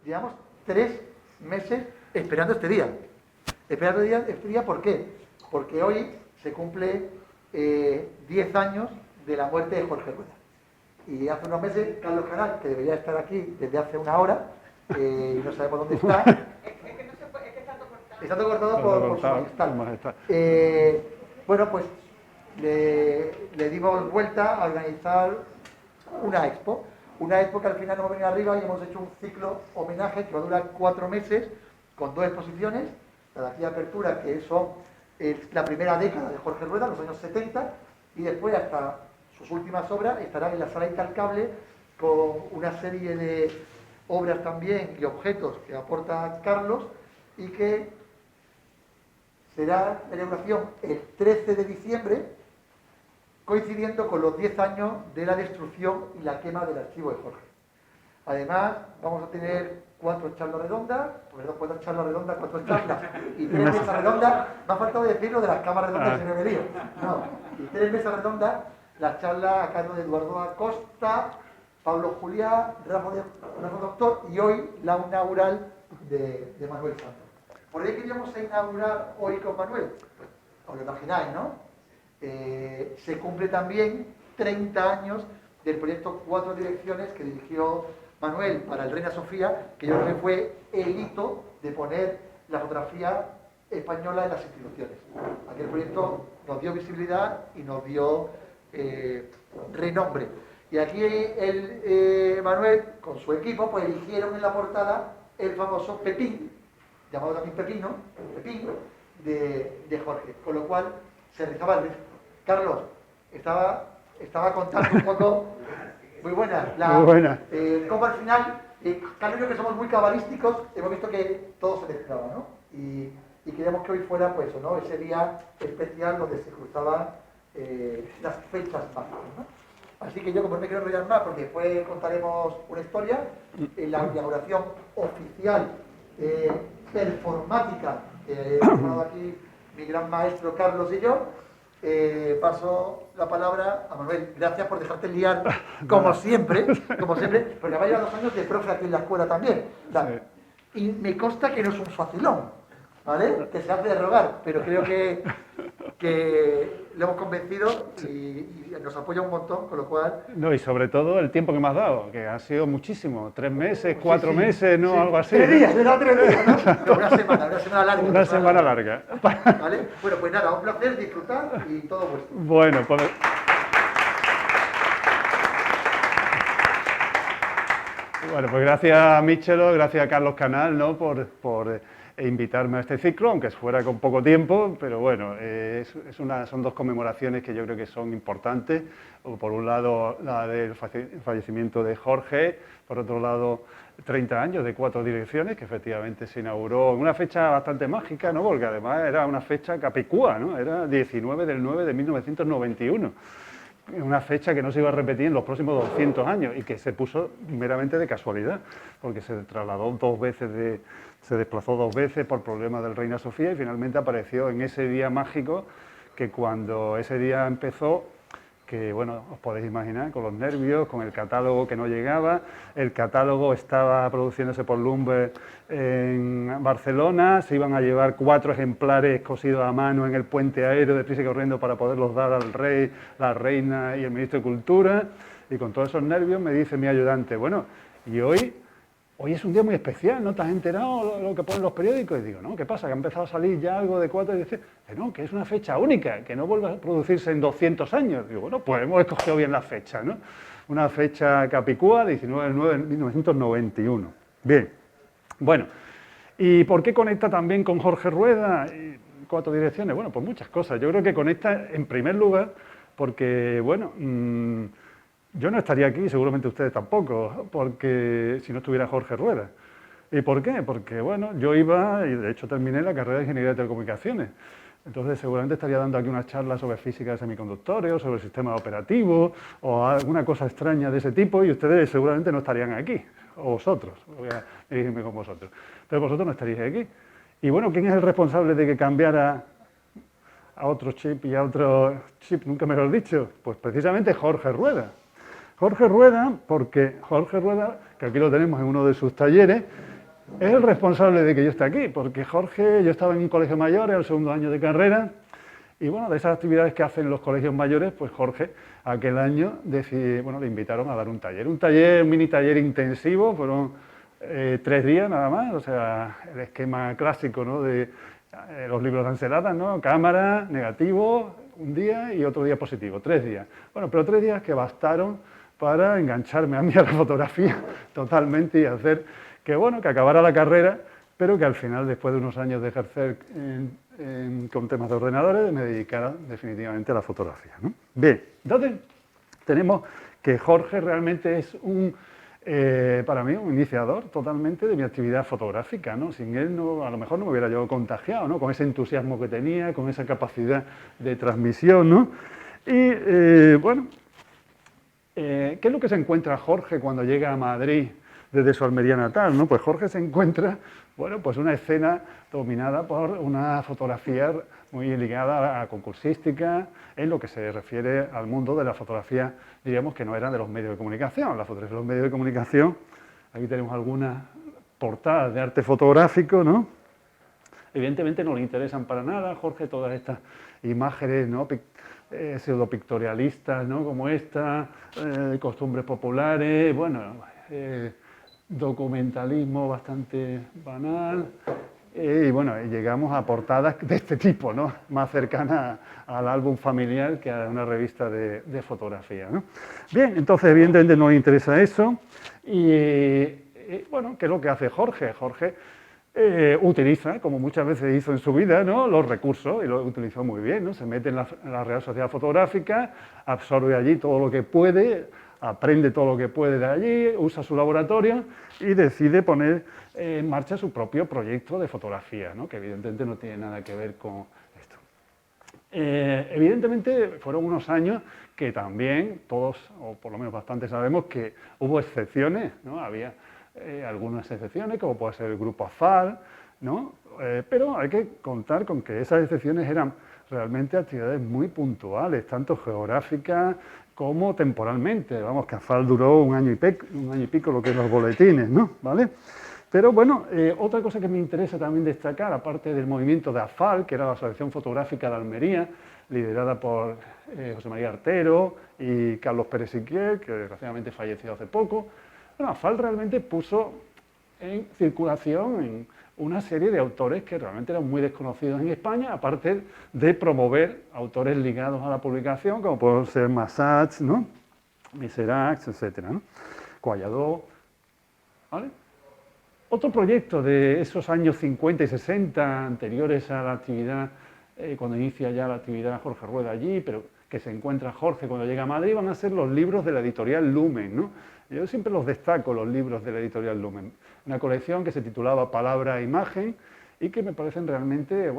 Llevamos 3 meses esperando este día. Esperando este día, ¿por qué? Porque hoy se cumple 10 años de la muerte de Jorge Rueda. Y hace unos meses, Carlos Canal, que debería estar aquí desde hace una hora, y no sabemos dónde está. Es que no se puede, es que está todo cortado. Está todo cortado por su majestad. Bueno, pues le dimos vuelta a organizar una expo que al final hemos venido arriba y hemos hecho un ciclo homenaje que va a durar 4 meses con 2 exposiciones, la de aquí de apertura, que son la primera década de Jorge Rueda, los años 70, y después hasta sus últimas obras estarán en la sala incalcable con una serie de obras también y objetos que aporta Carlos y que será la inauguración el 13 de diciembre, coincidiendo con los 10 años de la destrucción y la quema del archivo de Jorge. Además, vamos a tener 4 charlas redondas, perdón, 4 charlas redondas, 4 charlas y 3 mesas redondas. Me ha faltado decir lo de las cámaras redondas que se me vería. No, y 3 mesas redondas, las charlas a cargo de Eduardo Acosta, Pablo Juliá, Rafa Doctor y hoy la inaugural de Manuel Santos. ¿Por qué queríamos inaugurar hoy con Manuel? Pues, os lo imagináis, ¿no? Se cumple también 30 años del proyecto 4 direcciones que dirigió Manuel para el Reina Sofía, que yo creo que fue el hito de poner la fotografía española en las instituciones. Aquel proyecto nos dio visibilidad y nos dio renombre. Y aquí Manuel, con su equipo, pues eligieron en la portada el famoso Pepín, llamado también Pepín, de Jorge, con lo cual se rizaba el rizo. Carlos, estaba contando un poco, muy buena, cómo al final, Carlos y yo que somos muy cabalísticos, hemos visto que todo se mezclaba, ¿no? Y queríamos que hoy fuera, pues, ¿no?, ese día especial donde se cruzaban las fechas mágicas, ¿no? Así que yo, como no me quiero enrollar más, porque después contaremos una historia, en la inauguración oficial performática que ha formado aquí mi gran maestro Carlos y yo, paso la palabra a Manuel. Gracias por dejarte liar, como siempre, porque va a llevar 2 años de profe aquí en la escuela también. Y me consta que no es un facilón, ¿vale? Que se hace de rogar, pero creo que le hemos convencido y nos apoya un montón, con lo cual... No, y sobre todo el tiempo que me has dado, que ha sido muchísimo, 3 meses, 4 meses, ¿no? Sí. Algo así. 3 días, ¿no? 3 días, ¿no? No, una semana larga. Una semana larga. ¿Vale? Bueno, pues nada, un placer disfrutar y todo vuestro. Bueno, pues... Bueno, pues gracias a Michelo, gracias a Carlos Canal, ¿no?, por invitarme a este ciclo, aunque fuera con poco tiempo, pero bueno, son 2 conmemoraciones que yo creo que son importantes. Por un lado, la del fallecimiento de Jorge, por otro lado, 30 años de 4 direcciones, que efectivamente se inauguró en una fecha bastante mágica, ¿no?, porque además era una fecha capicúa, ¿no?, era 19 del 9 de 1991. Una fecha que no se iba a repetir en los próximos 200 años y que se puso meramente de casualidad, porque se trasladó 2 veces, se desplazó 2 veces por problemas del Reina Sofía y finalmente apareció en ese día mágico, que cuando ese día empezó, que bueno, os podéis imaginar, con los nervios, con el catálogo que no llegaba, el catálogo estaba produciéndose por Lumber en Barcelona, se iban a llevar 4 ejemplares cosidos a mano en el puente aéreo de prisa y corriendo para poderlos dar al rey, la reina y el ministro de Cultura, y con todos esos nervios me dice mi ayudante, bueno, y hoy es un día muy especial, ¿no te has enterado lo que ponen los periódicos? Y digo, no, ¿qué pasa? Que ha empezado a salir ya algo de 4 y dice, no, que es una fecha única, que no vuelve a producirse en 200 años. Digo, bueno, pues hemos escogido bien la fecha, ¿no? Una fecha capicúa, 19 de 9 de 1991. Bien, bueno, ¿y por qué conecta también con Jorge Rueda y 4 direcciones? Bueno, pues muchas cosas. Yo creo que conecta en primer lugar porque, bueno, yo no estaría aquí, seguramente ustedes tampoco, porque si no estuviera Jorge Rueda. ¿Y por qué? Porque, bueno, yo iba, y de hecho terminé la carrera de Ingeniería de Telecomunicaciones. Entonces, seguramente estaría dando aquí unas charlas sobre física de semiconductores, o sobre sistemas operativos, o alguna cosa extraña de ese tipo, y ustedes seguramente no estarían aquí, o vosotros, voy a dirigirme con vosotros. Pero vosotros no estaríais aquí. Y bueno, ¿quién es el responsable de que cambiara a otro chip y a otro chip? Nunca me lo he dicho. Pues precisamente Jorge Rueda. Jorge Rueda, porque Jorge Rueda, que aquí lo tenemos en uno de sus talleres, es el responsable de que yo esté aquí, porque Jorge, yo estaba en un colegio mayor, era el segundo año de carrera, y bueno, de esas actividades que hacen los colegios mayores, pues Jorge, aquel año, le invitaron a dar un taller, un mini taller intensivo, fueron 3 días nada más, o sea, el esquema clásico, ¿no?, de los libros de Anseladas, ¿no?, cámara, negativo, un día y otro día positivo, 3 días. Bueno, pero 3 días que bastaron para engancharme a mí a la fotografía totalmente y hacer que, bueno, que acabara la carrera, pero que al final, después de unos años de ejercer con temas de ordenadores, me dedicara definitivamente a la fotografía, ¿no? Bien, entonces tenemos que Jorge realmente es para mí, un iniciador totalmente de mi actividad fotográfica, ¿no? Sin él, a lo mejor no me hubiera yo contagiado, ¿no?, con ese entusiasmo que tenía, con esa capacidad de transmisión, ¿no? Y, ¿qué es lo que se encuentra Jorge cuando llega a Madrid desde su Almería natal, ¿no? Pues Jorge se encuentra, pues una escena dominada por una fotografía muy ligada a la concursística, en lo que se refiere al mundo de la fotografía, diríamos que no eran de los medios de comunicación. La fotografía de los medios de comunicación, aquí tenemos algunas portadas de arte fotográfico, ¿no? Evidentemente no le interesan para nada a Jorge todas estas imágenes, ¿no?, pseudopictorialistas, ¿no?, como esta, costumbres populares, documentalismo bastante banal, y llegamos a portadas de este tipo, ¿no?, más cercanas al álbum familiar que a una revista de fotografía, ¿no? Bien, entonces evidentemente no le interesa eso, y ¿qué es lo que hace Jorge? Jorge utiliza, como muchas veces hizo en su vida, ¿no?, los recursos, y lo utilizó muy bien, ¿no? Se mete en la Real Sociedad Fotográfica, absorbe allí todo lo que puede, aprende todo lo que puede de allí, usa su laboratorio y decide poner en marcha su propio proyecto de fotografía, ¿no?, que evidentemente no tiene nada que ver con esto. Evidentemente fueron unos años que también todos, o por lo menos bastante, sabemos que hubo excepciones, ¿no? Había algunas excepciones, como puede ser el grupo AFAL, ¿no? Pero hay que contar con que esas excepciones eran realmente actividades muy puntuales, tanto geográficas como temporalmente. Vamos, que AFAL duró un año y pico, lo que es los boletines, ¿no? ¿Vale? Pero bueno, otra cosa que me interesa también destacar, aparte del movimiento de AFAL, que era la Asociación Fotográfica de Almería, liderada por José María Artero y Carlos Pérez Siquier, que desgraciadamente falleció hace poco. Bueno, AFAL realmente puso en circulación una serie de autores que realmente eran muy desconocidos en España, aparte de promover autores ligados a la publicación, como pueden ser Massach, ¿no?, Miserac, etcétera, ¿no?, Coalladó, ¿vale? Otro proyecto de esos años 50 y 60, anteriores a la actividad, cuando inicia ya la actividad Jorge Rueda allí, pero que se encuentra Jorge cuando llega a Madrid, van a ser los libros de la editorial Lumen, ¿no? Yo siempre los destaco, los libros de la editorial Lumen. Una colección que se titulaba Palabra e Imagen y que me parecen realmente,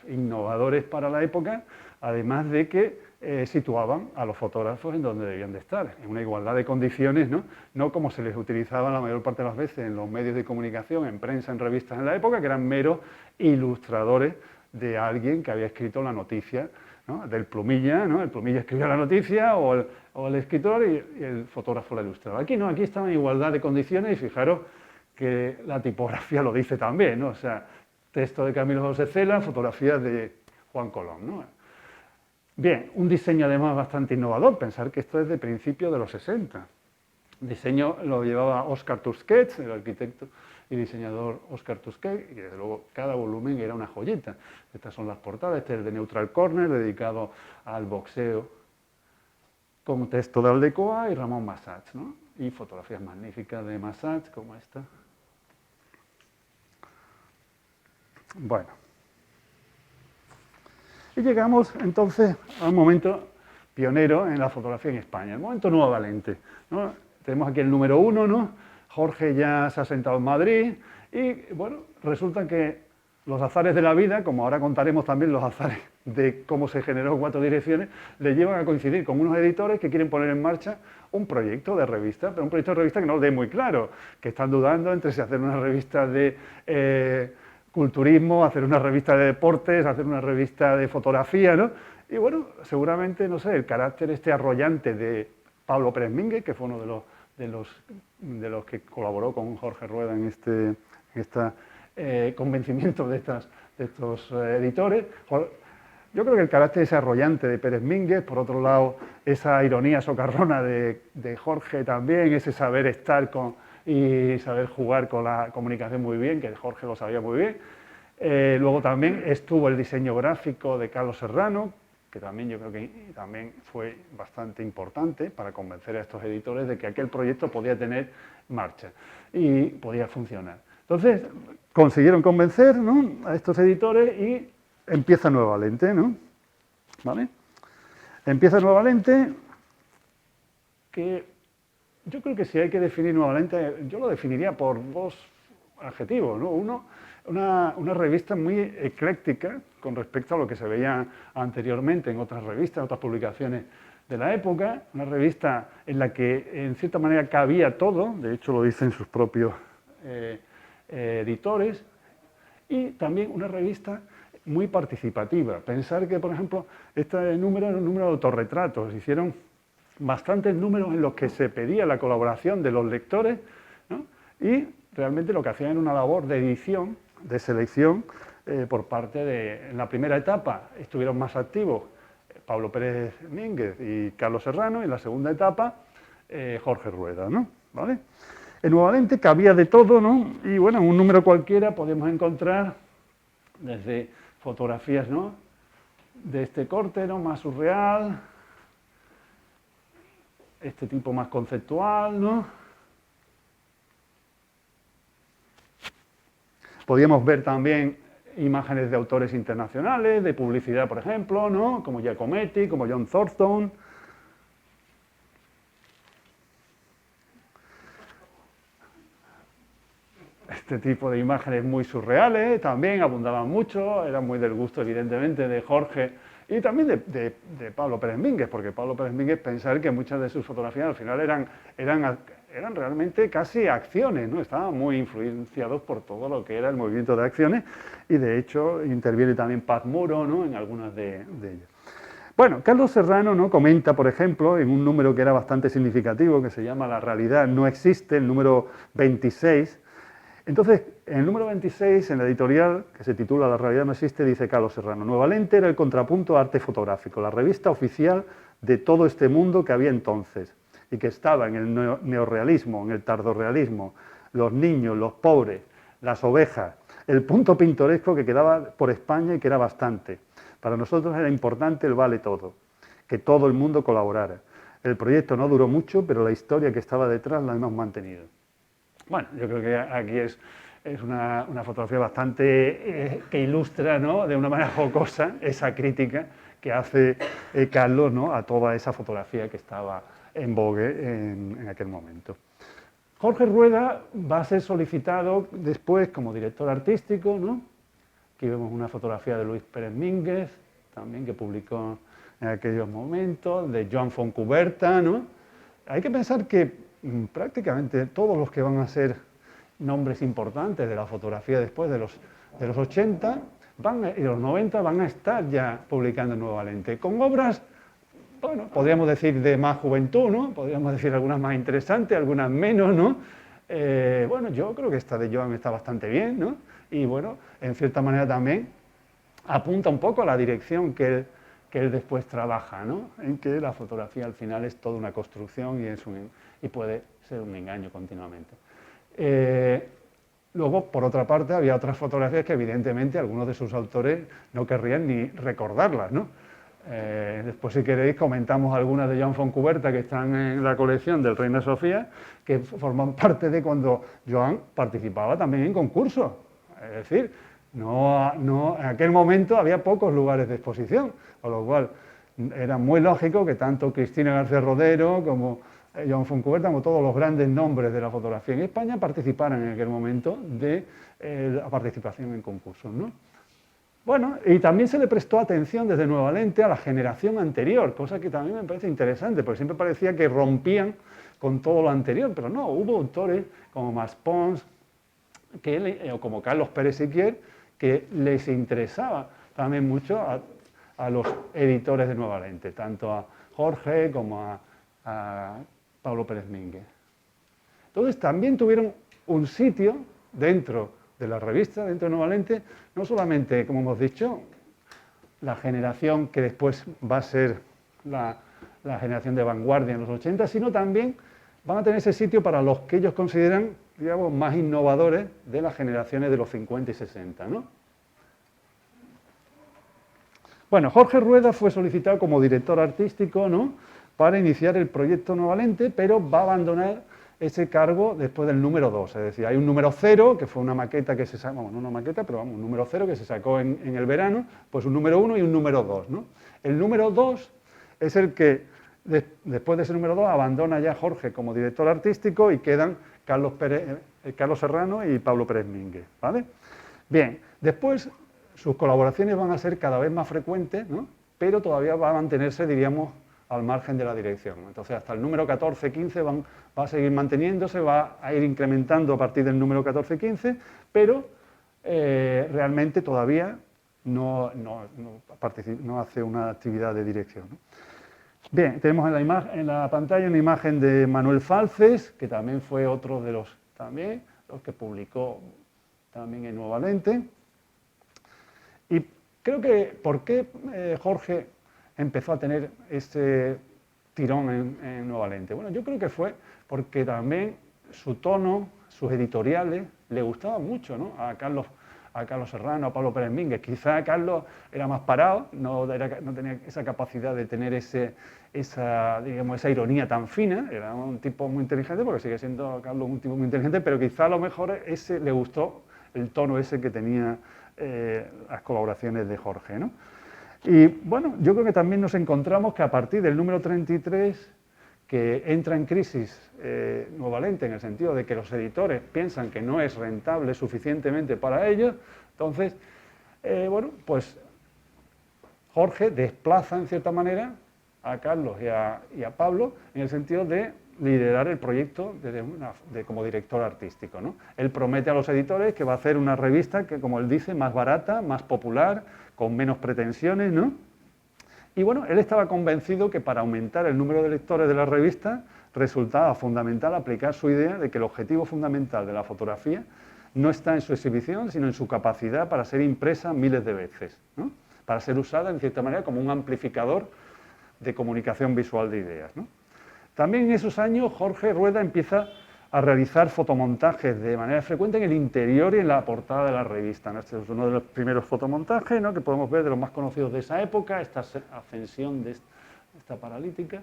innovadores para la época, además de que situaban a los fotógrafos en donde debían de estar, en una igualdad de condiciones, ¿no? No como se les utilizaba la mayor parte de las veces en los medios de comunicación, en prensa, en revistas en la época, que eran meros ilustradores de alguien que había escrito la noticia, ¿no?, del plumilla, ¿no? El plumilla escribía la noticia o el escritor y el fotógrafo la ilustraba. Aquí no, aquí estaba en igualdad de condiciones y fijaros que la tipografía lo dice también, ¿no? O sea, texto de Camilo José Cela, fotografías de Juan Colón, ¿no? Bien, un diseño además bastante innovador, pensar que esto es de principios de los 60. El diseño lo llevaba Óscar Tusquets, el arquitecto y diseñador Óscar Tusquets, y desde luego cada volumen era una joyita. Estas son las portadas, este es el de Neutral Corner, dedicado al boxeo, con texto de Aldecoa y Ramón Massach, ¿no? Y fotografías magníficas de Massach, como esta. Bueno. Y llegamos entonces a un momento pionero en la fotografía en España, el momento Nueva Valente, ¿no? Tenemos aquí el número 1, ¿no? Jorge ya se ha sentado en Madrid y, resulta que los azares de la vida, como ahora contaremos también los azares de cómo se generó Cuatro Direcciones, le llevan a coincidir con unos editores que quieren poner en marcha un proyecto de revista, pero un proyecto de revista que no lo dé muy claro, que están dudando entre si hacer una revista de culturismo, hacer una revista de deportes, hacer una revista de fotografía, ¿no? Y seguramente, el carácter arrollante de Pablo Pérez Mínguez, que fue uno de los que colaboró con Jorge Rueda en este convencimiento de estos editores. Yo creo que el carácter desarrollante de Pérez Mínguez, por otro lado, esa ironía socarrona de Jorge también, ese saber estar y saber jugar con la comunicación muy bien, que Jorge lo sabía muy bien. Luego también estuvo el diseño gráfico de Carlos Serrano, que también yo creo que también fue bastante importante para convencer a estos editores de que aquel proyecto podía tener marcha y podía funcionar. Entonces, consiguieron convencer, ¿no?, a estos editores y empieza Nueva Lente, ¿no? ¿Vale? Empieza Nueva Lente, que yo creo que si hay que definir Nueva Lente, yo lo definiría por dos adjetivos, ¿no? Uno, una revista muy ecléctica con respecto a lo que se veía anteriormente en otras revistas, en otras publicaciones de la época, una revista en la que en cierta manera cabía todo, de hecho lo dicen sus propios editores, y también una revista muy participativa. Pensar que, por ejemplo, este número era un número de autorretratos, hicieron bastantes números en los que se pedía la colaboración de los lectores, ¿no?, y realmente lo que hacían era una labor de edición, de selección, por parte de... En la primera etapa estuvieron más activos Pablo Pérez Mínguez y Carlos Serrano, y en la segunda etapa Jorge Rueda, ¿no? ¿Vale? En Nueva Lente cabía de todo, ¿no? Y bueno, en un número cualquiera podemos encontrar desde fotografías, ¿no?, de este corte, ¿no?, más surreal, este tipo más conceptual, ¿no? Podíamos ver también imágenes de autores internacionales, de publicidad, por ejemplo, ¿no?, como Giacometti, como John Thornton. Este tipo de imágenes muy surreales también abundaban mucho, eran muy del gusto, evidentemente, de Jorge y también de Pablo Pérez Mínguez, porque Pablo Pérez Mínguez, pensar que muchas de sus fotografías al final eran realmente casi acciones, ¿no? Estaban muy influenciados por todo lo que era el movimiento de acciones, y de hecho interviene también Paz Muro, ¿no?, en algunas de ellas. Bueno, Carlos Serrano, ¿no?, comenta, por ejemplo, en un número que era bastante significativo, que se llama La realidad no existe, el número 26. Entonces, en el número 26, en la editorial, que se titula La realidad no existe, dice Carlos Serrano: Nueva Lente era el contrapunto a Arte Fotográfico, la revista oficial de todo este mundo que había entonces, y que estaba en el neorrealismo, en el tardorrealismo, los niños, los pobres, las ovejas, el punto pintoresco que quedaba por España y que era bastante. Para nosotros era importante el vale todo, que todo el mundo colaborara. El proyecto no duró mucho, pero la historia que estaba detrás la hemos mantenido. Bueno, yo creo que aquí es una fotografía bastante que ilustra, ¿no?, de una manera jocosa esa crítica que hace Carlos, ¿no?, a toda esa fotografía que estaba en vogue en aquel momento. Jorge Rueda va a ser solicitado después como director artístico, ¿no? Aquí vemos una fotografía de Luis Pérez Mínguez, también, que publicó en aquellos momentos, de Joan Fontcuberta, ¿no? Hay que pensar que prácticamente todos los que van a ser nombres importantes de la fotografía después de los 80 y los 90 van a estar ya publicando en Nueva Lente, con obras, bueno, podríamos decir de más juventud, ¿no? Podríamos decir algunas más interesantes, algunas menos, ¿no? Bueno, yo creo que esta de Joan está bastante bien, ¿no? Y bueno, en cierta manera también apunta un poco a la dirección que él después trabaja, ¿no?, en que la fotografía al final es toda una construcción y puede ser un engaño continuamente. Luego, por otra parte, había otras fotografías que evidentemente algunos de sus autores no querrían ni recordarlas, ¿no? Después, si queréis, comentamos algunas de Joan Fontcuberta que están en la colección del Reina Sofía, que forman parte de cuando Joan participaba también en concursos. Es decir, en aquel momento había pocos lugares de exposición, con lo cual era muy lógico que tanto Cristina García Rodero como Joan Fontcuberta, como todos los grandes nombres de la fotografía en España, participaran en aquel momento de la participación en concursos, ¿no? Bueno, y también se le prestó atención desde Nueva Lente a la generación anterior, cosa que también me parece interesante, porque siempre parecía que rompían con todo lo anterior, pero no, hubo autores como Mas Pons, o como Carlos Pérez Siquier, que les interesaba también mucho a los editores de Nueva Lente, tanto a Jorge como a Pablo Pérez Mínguez. Entonces también tuvieron un sitio dentro de la revista dentro de Nueva Lente, no solamente, como hemos dicho, la generación que después va a ser la generación de vanguardia en los 80, sino también van a tener ese sitio para los que ellos consideran, digamos, más innovadores de las generaciones de los 50 y 60, ¿no? Bueno, Jorge Rueda fue solicitado como director artístico, ¿no?, para iniciar el proyecto Nueva Lente, pero va a abandonar ese cargo después del número 2. Es decir, hay un número 0, que fue una maqueta que se sacó, bueno, no una maqueta, pero vamos, un número 0 que se sacó en el verano, pues un número 1 y un número 2, ¿no? El número 2 es el que, después de ese número 2, abandona ya Jorge como director artístico y quedan Carlos Serrano y Pablo Pérez Mínguez, ¿vale? Bien, después sus colaboraciones van a ser cada vez más frecuentes, ¿no?, pero todavía va a mantenerse, diríamos, al margen de la dirección. Entonces, hasta el número 14-15 va a seguir manteniéndose, va a ir incrementando a partir del número 14-15, pero realmente todavía no hace una actividad de dirección, ¿no? Bien, tenemos en la pantalla una imagen de Manuel Falces, que también fue otro de los que publicó también en Nueva Lente. Y creo que, ¿por qué Jorge empezó a tener ese tirón en Nueva Lente? Bueno, yo creo que fue porque también su tono, sus editoriales, le gustaban mucho, ¿no?, a Carlos Serrano, a Pablo Pérez Mínguez. Quizá Carlos era más parado, no tenía esa capacidad de tener esa ironía tan fina. Era un tipo muy inteligente, porque sigue siendo Carlos un tipo muy inteligente, pero quizá a lo mejor le gustó el tono ese que tenía las colaboraciones de Jorge, ¿no? Y bueno, yo creo que también nos encontramos que a partir del número 33, que entra en crisis Nueva Lente, en el sentido de que los editores piensan que no es rentable suficientemente para ellos, entonces, bueno, pues Jorge desplaza en cierta manera a Carlos y a Pablo en el sentido de liderar el proyecto como director artístico, ¿no? Él promete a los editores que va a hacer una revista que, como él dice, más barata, más popular, con menos pretensiones, ¿no? Y bueno, él estaba convencido que para aumentar el número de lectores de la revista resultaba fundamental aplicar su idea de que el objetivo fundamental de la fotografía no está en su exhibición, sino en su capacidad para ser impresa miles de veces, ¿no?, para ser usada en cierta manera como un amplificador de comunicación visual de ideas, ¿no? También en esos años Jorge Rueda empieza a realizar fotomontajes de manera frecuente en el interior y en la portada de la revista, ¿no? Este es uno de los primeros fotomontajes, ¿no?, que podemos ver, de los más conocidos de esa época, esta ascensión de esta paralítica.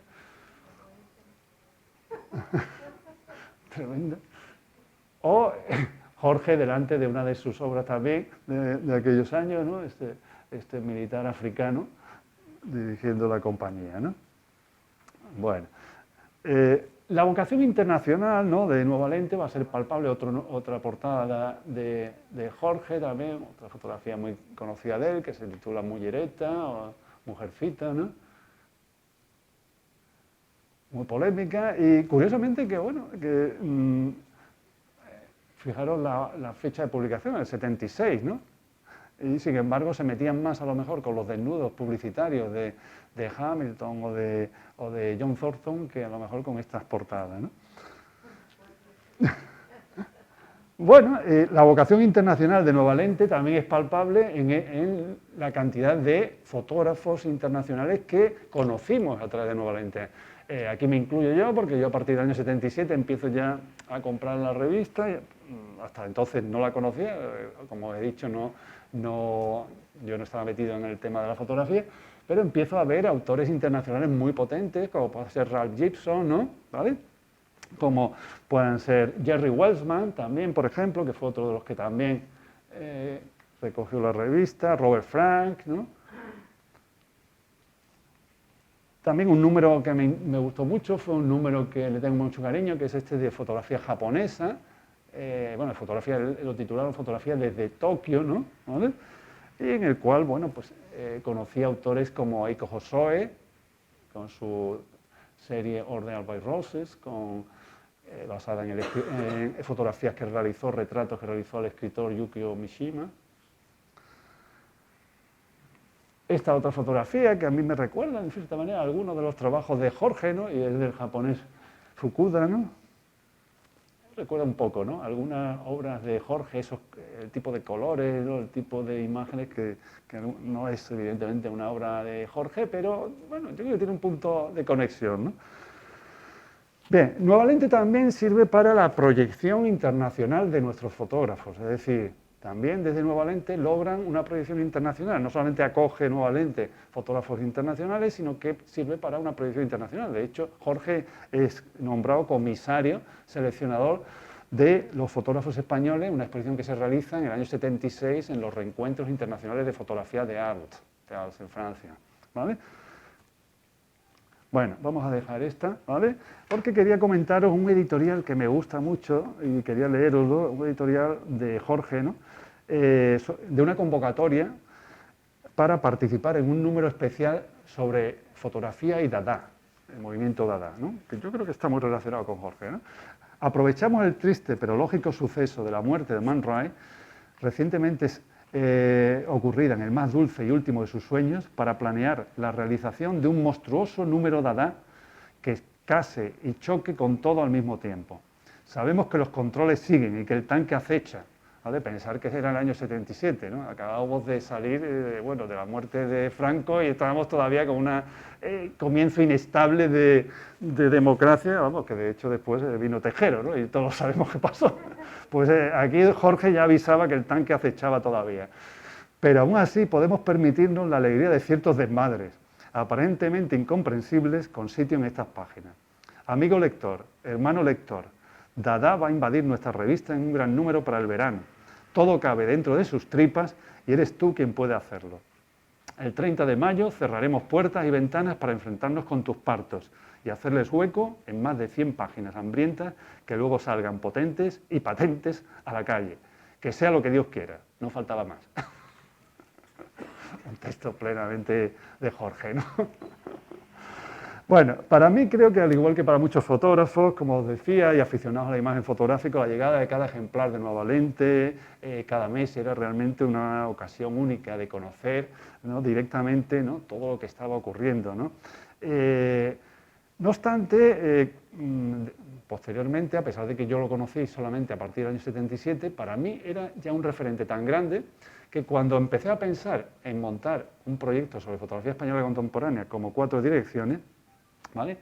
Tremenda. O Jorge delante de una de sus obras también, de aquellos años, ¿no?, este militar africano dirigiendo la compañía, ¿no? Bueno. La vocación internacional, ¿no?, de Nueva Lente va a ser palpable. Otra portada de Jorge también, otra fotografía muy conocida de él, que se titula Mullereta o Mujercita, ¿no?, muy polémica. Y curiosamente que, bueno, fijaros la fecha de publicación, el 76, ¿no? Y sin embargo se metían más a lo mejor con los desnudos publicitarios de Hamilton o de John Thornton que a lo mejor con estas portadas, ¿no? Bueno, la vocación internacional de Nueva Lente también es palpable en la cantidad de fotógrafos internacionales que conocimos a través de Nueva Lente. Aquí me incluyo yo, porque yo a partir del año 77 empiezo ya a comprar la revista. Hasta entonces no la conocía, como he dicho, yo no estaba metido en el tema de la fotografía, pero empiezo a ver autores internacionales muy potentes, como puede ser Ralph Gibson, ¿no?, ¿vale?, como pueden ser Jerry Welsman también, por ejemplo, que fue otro de los que también recogió la revista, Robert Frank, ¿no? También un número que me gustó mucho, fue un número que le tengo mucho cariño, que es este de fotografía japonesa. Bueno, lo titularon Fotografía desde Tokio, ¿no?, ¿vale?, y en el cual, bueno, pues conocí autores como Eiko Hosoe, con su serie Ordinal by Roses, basada en fotografías que realizó, retratos que realizó el escritor Yukio Mishima. Esta otra fotografía que a mí me recuerda, en cierta manera, a algunos de los trabajos de Jorge, ¿no?, y es del japonés Fukuda, ¿no? recuerda un poco, ¿no? Algunas obras de Jorge, el tipo de colores, ¿no? El tipo de imágenes que no es evidentemente una obra de Jorge, pero bueno, yo creo que tiene un punto de conexión, ¿no? Bien, Nueva Lente también sirve para la proyección internacional de nuestros fotógrafos, es decir, también desde Nueva Lente logran una proyección internacional, no solamente acoge Nueva Lente fotógrafos internacionales, sino que sirve para una proyección internacional. De hecho, Jorge es nombrado comisario, seleccionador de los fotógrafos españoles, una exposición que se realiza en el año 76 en los reencuentros internacionales de fotografía de Arles en Francia, ¿vale? Bueno, vamos a dejar esta, ¿vale? Porque quería comentaros un editorial que me gusta mucho y quería leeroslo, un editorial de Jorge, ¿no? De una convocatoria para participar en un número especial sobre fotografía y Dada, el movimiento Dada, ¿no? Que yo creo que está muy relacionado con Jorge, ¿no? Aprovechamos el triste pero lógico suceso de la muerte de Man Ray, recientemente ocurrida en el más dulce y último de sus sueños, para planear la realización de un monstruoso número Dada que case y choque con todo al mismo tiempo. Sabemos que los controles siguen y que el tanque acecha, ¿vale? Pensar que era el año 77, ¿no? Acabábamos de salir bueno, de la muerte de Franco y estábamos todavía con un comienzo inestable de democracia, vamos, que de hecho después vino Tejero, ¿no? Y todos sabemos qué pasó. Pues aquí Jorge ya avisaba que el tanque acechaba todavía. Pero aún así podemos permitirnos la alegría de ciertos desmadres, aparentemente incomprensibles, con sitio en estas páginas. Amigo lector, hermano lector, Dada va a invadir nuestra revista en un gran número para el verano. Todo cabe dentro de sus tripas y eres tú quien puede hacerlo. El 30 de mayo cerraremos puertas y ventanas para enfrentarnos con tus partos y hacerles hueco en más de 100 páginas hambrientas que luego salgan potentes y patentes a la calle. Que sea lo que Dios quiera, no faltaba más. Un texto plenamente de Jorge, ¿no? Bueno, para mí creo que al igual que para muchos fotógrafos, como os decía, y aficionados a la imagen fotográfica, la llegada de cada ejemplar de Nueva Lente cada mes era realmente una ocasión única de conocer, ¿no? Directamente, ¿no? Todo lo que estaba ocurriendo, ¿no? No obstante, posteriormente, a pesar de que yo lo conocí solamente a partir del año 77, para mí era ya un referente tan grande que cuando empecé a pensar en montar un proyecto sobre fotografía española contemporánea como 4 direcciones, ¿vale?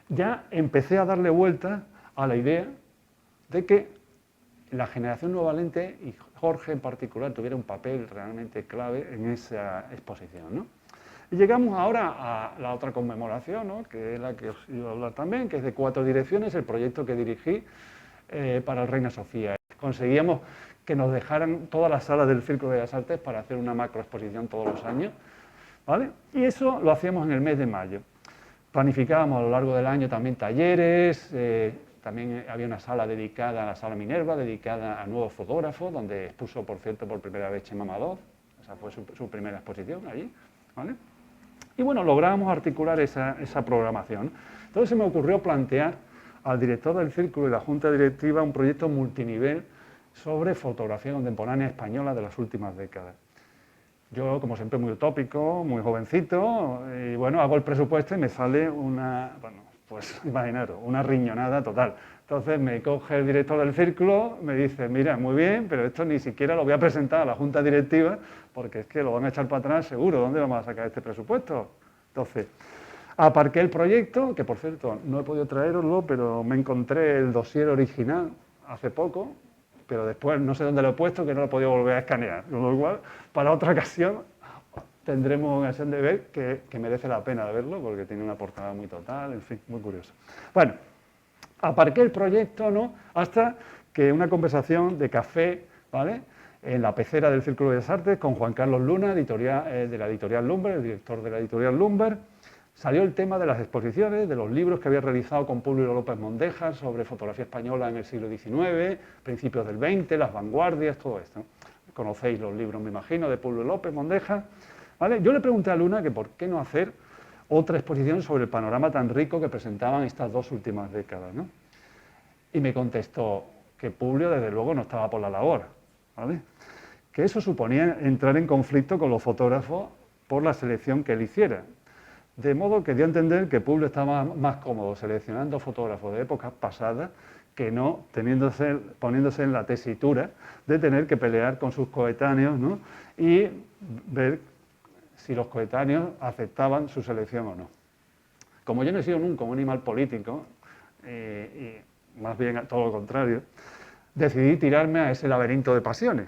Ya empecé a darle vuelta a la idea de que la generación Nueva Lente y Jorge en particular tuviera un papel realmente clave en esa exposición, ¿no? Y llegamos ahora a la otra conmemoración, ¿no? Que es la que os iba a hablar también, que es de 4 direcciones, el proyecto que dirigí para el Reina Sofía. Conseguíamos que nos dejaran todas las salas del Círculo de las Artes para hacer una macroexposición todos los años, ¿vale? Y eso lo hacíamos en el mes de mayo. Planificábamos a lo largo del año también talleres, también había una sala dedicada a la Sala Minerva, dedicada a nuevos fotógrafos, donde expuso, por cierto, por primera vez Chema Amador, esa fue su primera exposición allí, ¿vale? Y bueno, lográbamos articular esa programación. Entonces se me ocurrió plantear al director del Círculo y la Junta Directiva un proyecto multinivel sobre fotografía contemporánea española de las últimas décadas. Yo, como siempre, muy utópico, muy jovencito, y bueno, hago el presupuesto y me sale una, bueno, pues imaginaros, una riñonada total. Entonces me coge el director del Círculo, me dice, mira, muy bien, pero esto ni siquiera lo voy a presentar a la Junta Directiva, porque es que lo van a echar para atrás seguro, ¿dónde vamos a sacar este presupuesto? Entonces, aparqué el proyecto, que por cierto, no he podido traeroslo, pero me encontré el dossier original hace poco, pero después no sé dónde lo he puesto, que no lo he podido volver a escanear, con lo cual, para otra ocasión, tendremos ocasión de ver que merece la pena verlo, porque tiene una portada muy total, en fin, muy curioso. Bueno, aparqué el proyecto, ¿no?, hasta que una conversación de café, ¿vale?, en la pecera del Círculo de las Artes, con Juan Carlos Luna, de la editorial Lumber, el director de la editorial Lumber, salió el tema de las exposiciones, de los libros que había realizado con Publio López Mondéjar sobre fotografía española en el siglo XIX, principios del XX, las vanguardias, todo esto. Conocéis los libros, me imagino, de Publio López Mondéjar, ¿vale? Yo le pregunté a Luna que por qué no hacer otra exposición sobre el panorama tan rico que presentaban estas 2 últimas décadas, ¿no? Y me contestó que Publio, desde luego, no estaba por la labor, ¿vale? Que eso suponía entrar en conflicto con los fotógrafos por la selección que él hiciera. De modo que dio a entender que Publio estaba más cómodo seleccionando fotógrafos de épocas pasadas que no poniéndose en la tesitura de tener que pelear con sus coetáneos, ¿no? Y ver si los coetáneos aceptaban su selección o no. Como yo no he sido nunca un animal político, y más bien todo lo contrario, decidí tirarme a ese laberinto de pasiones,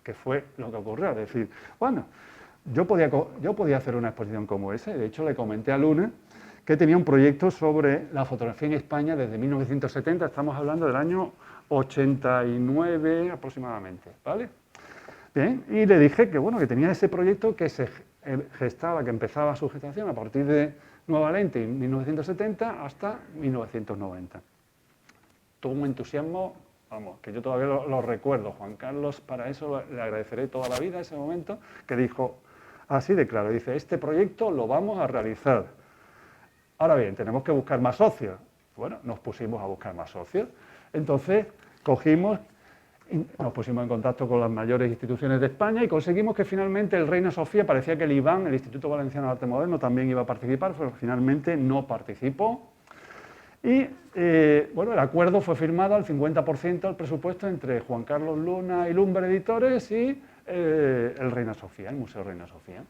que fue lo que ocurrió. Es decir, bueno, yo podía hacer una exposición como esa, de hecho le comenté a Luna que tenía un proyecto sobre la fotografía en España desde 1970, estamos hablando del año 89 aproximadamente, ¿vale? Bien, y le dije que, bueno, que tenía ese proyecto que se gestaba, que empezaba su gestación a partir de Nueva Lente en 1970 hasta 1990. Tuvo un entusiasmo, vamos, que yo todavía lo recuerdo. Juan Carlos, para eso le agradeceré toda la vida ese momento, que dijo así de claro, dice, este proyecto lo vamos a realizar. Ahora bien, tenemos que buscar más socios. Bueno, nos pusimos a buscar más socios. Entonces, nos pusimos en contacto con las mayores instituciones de España y conseguimos que finalmente el Reina Sofía, parecía que el IVAN, el Instituto Valenciano de Arte Moderno, también iba a participar, pero finalmente no participó. Y, bueno, el acuerdo fue firmado al 50% del presupuesto entre Juan Carlos Luna y Lumber Editores y el Reina Sofía, el Museo Reina Sofía.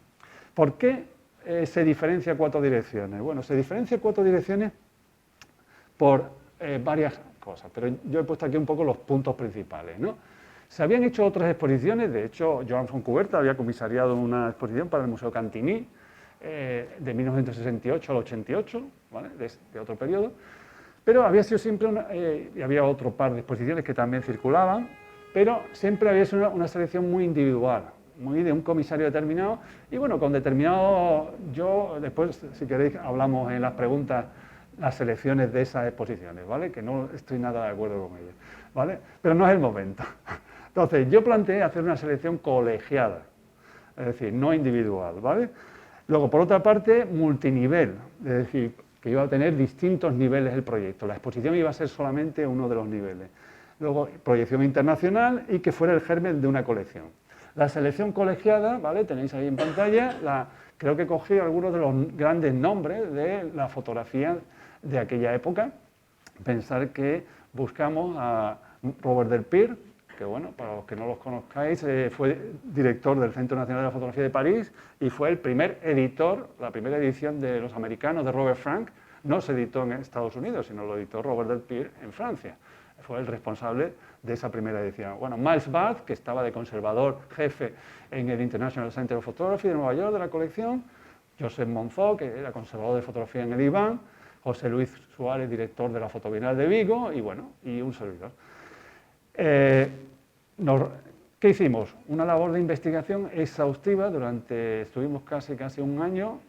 ¿Por qué se diferencia Cuatro Direcciones? Bueno, se diferencia Cuatro Direcciones por varias cosas, pero yo he puesto aquí un poco los puntos principales, ¿no? Se habían hecho otras exposiciones, de hecho, Joan Fontcuberta había comisariado una exposición para el Museo Cantigny de 1968 al 88, ¿vale? de otro periodo, pero había sido siempre y había otro par de exposiciones que también circulaban, pero siempre había sido una selección muy individual, muy de un comisario determinado, y bueno, con determinado, yo después, si queréis, hablamos en las preguntas, las selecciones de esas exposiciones, ¿vale? Que no estoy nada de acuerdo con ellas, ¿vale? Pero no es el momento. Entonces, yo planteé hacer una selección colegiada, es decir, no individual, ¿vale? Luego, por otra parte, multinivel, es decir, que iba a tener distintos niveles el proyecto. La exposición iba a ser solamente uno de los niveles. Luego, proyección internacional y que fuera el germen de una colección. La selección colegiada, ¿vale? Tenéis ahí en pantalla, creo que cogí algunos de los grandes nombres de la fotografía de aquella época. Pensar que buscamos a Robert Del Pir, que bueno, para los que no los conozcáis, fue director del Centro Nacional de la Fotografía de París y fue el primer editor, la primera edición de Los Americanos de Robert Frank, no se editó en Estados Unidos, sino lo editó Robert Del Pir en Francia. Fue el responsable de esa primera edición. Bueno, Miles Bath, que estaba de conservador jefe en el International Center of Photography de Nueva York, de la colección, Josep Monzó, que era conservador de fotografía en el IVAN, José Luis Suárez, director de la Fotobienal de Vigo, y bueno, y un servidor. ¿Qué hicimos? Una labor de investigación exhaustiva, estuvimos casi un año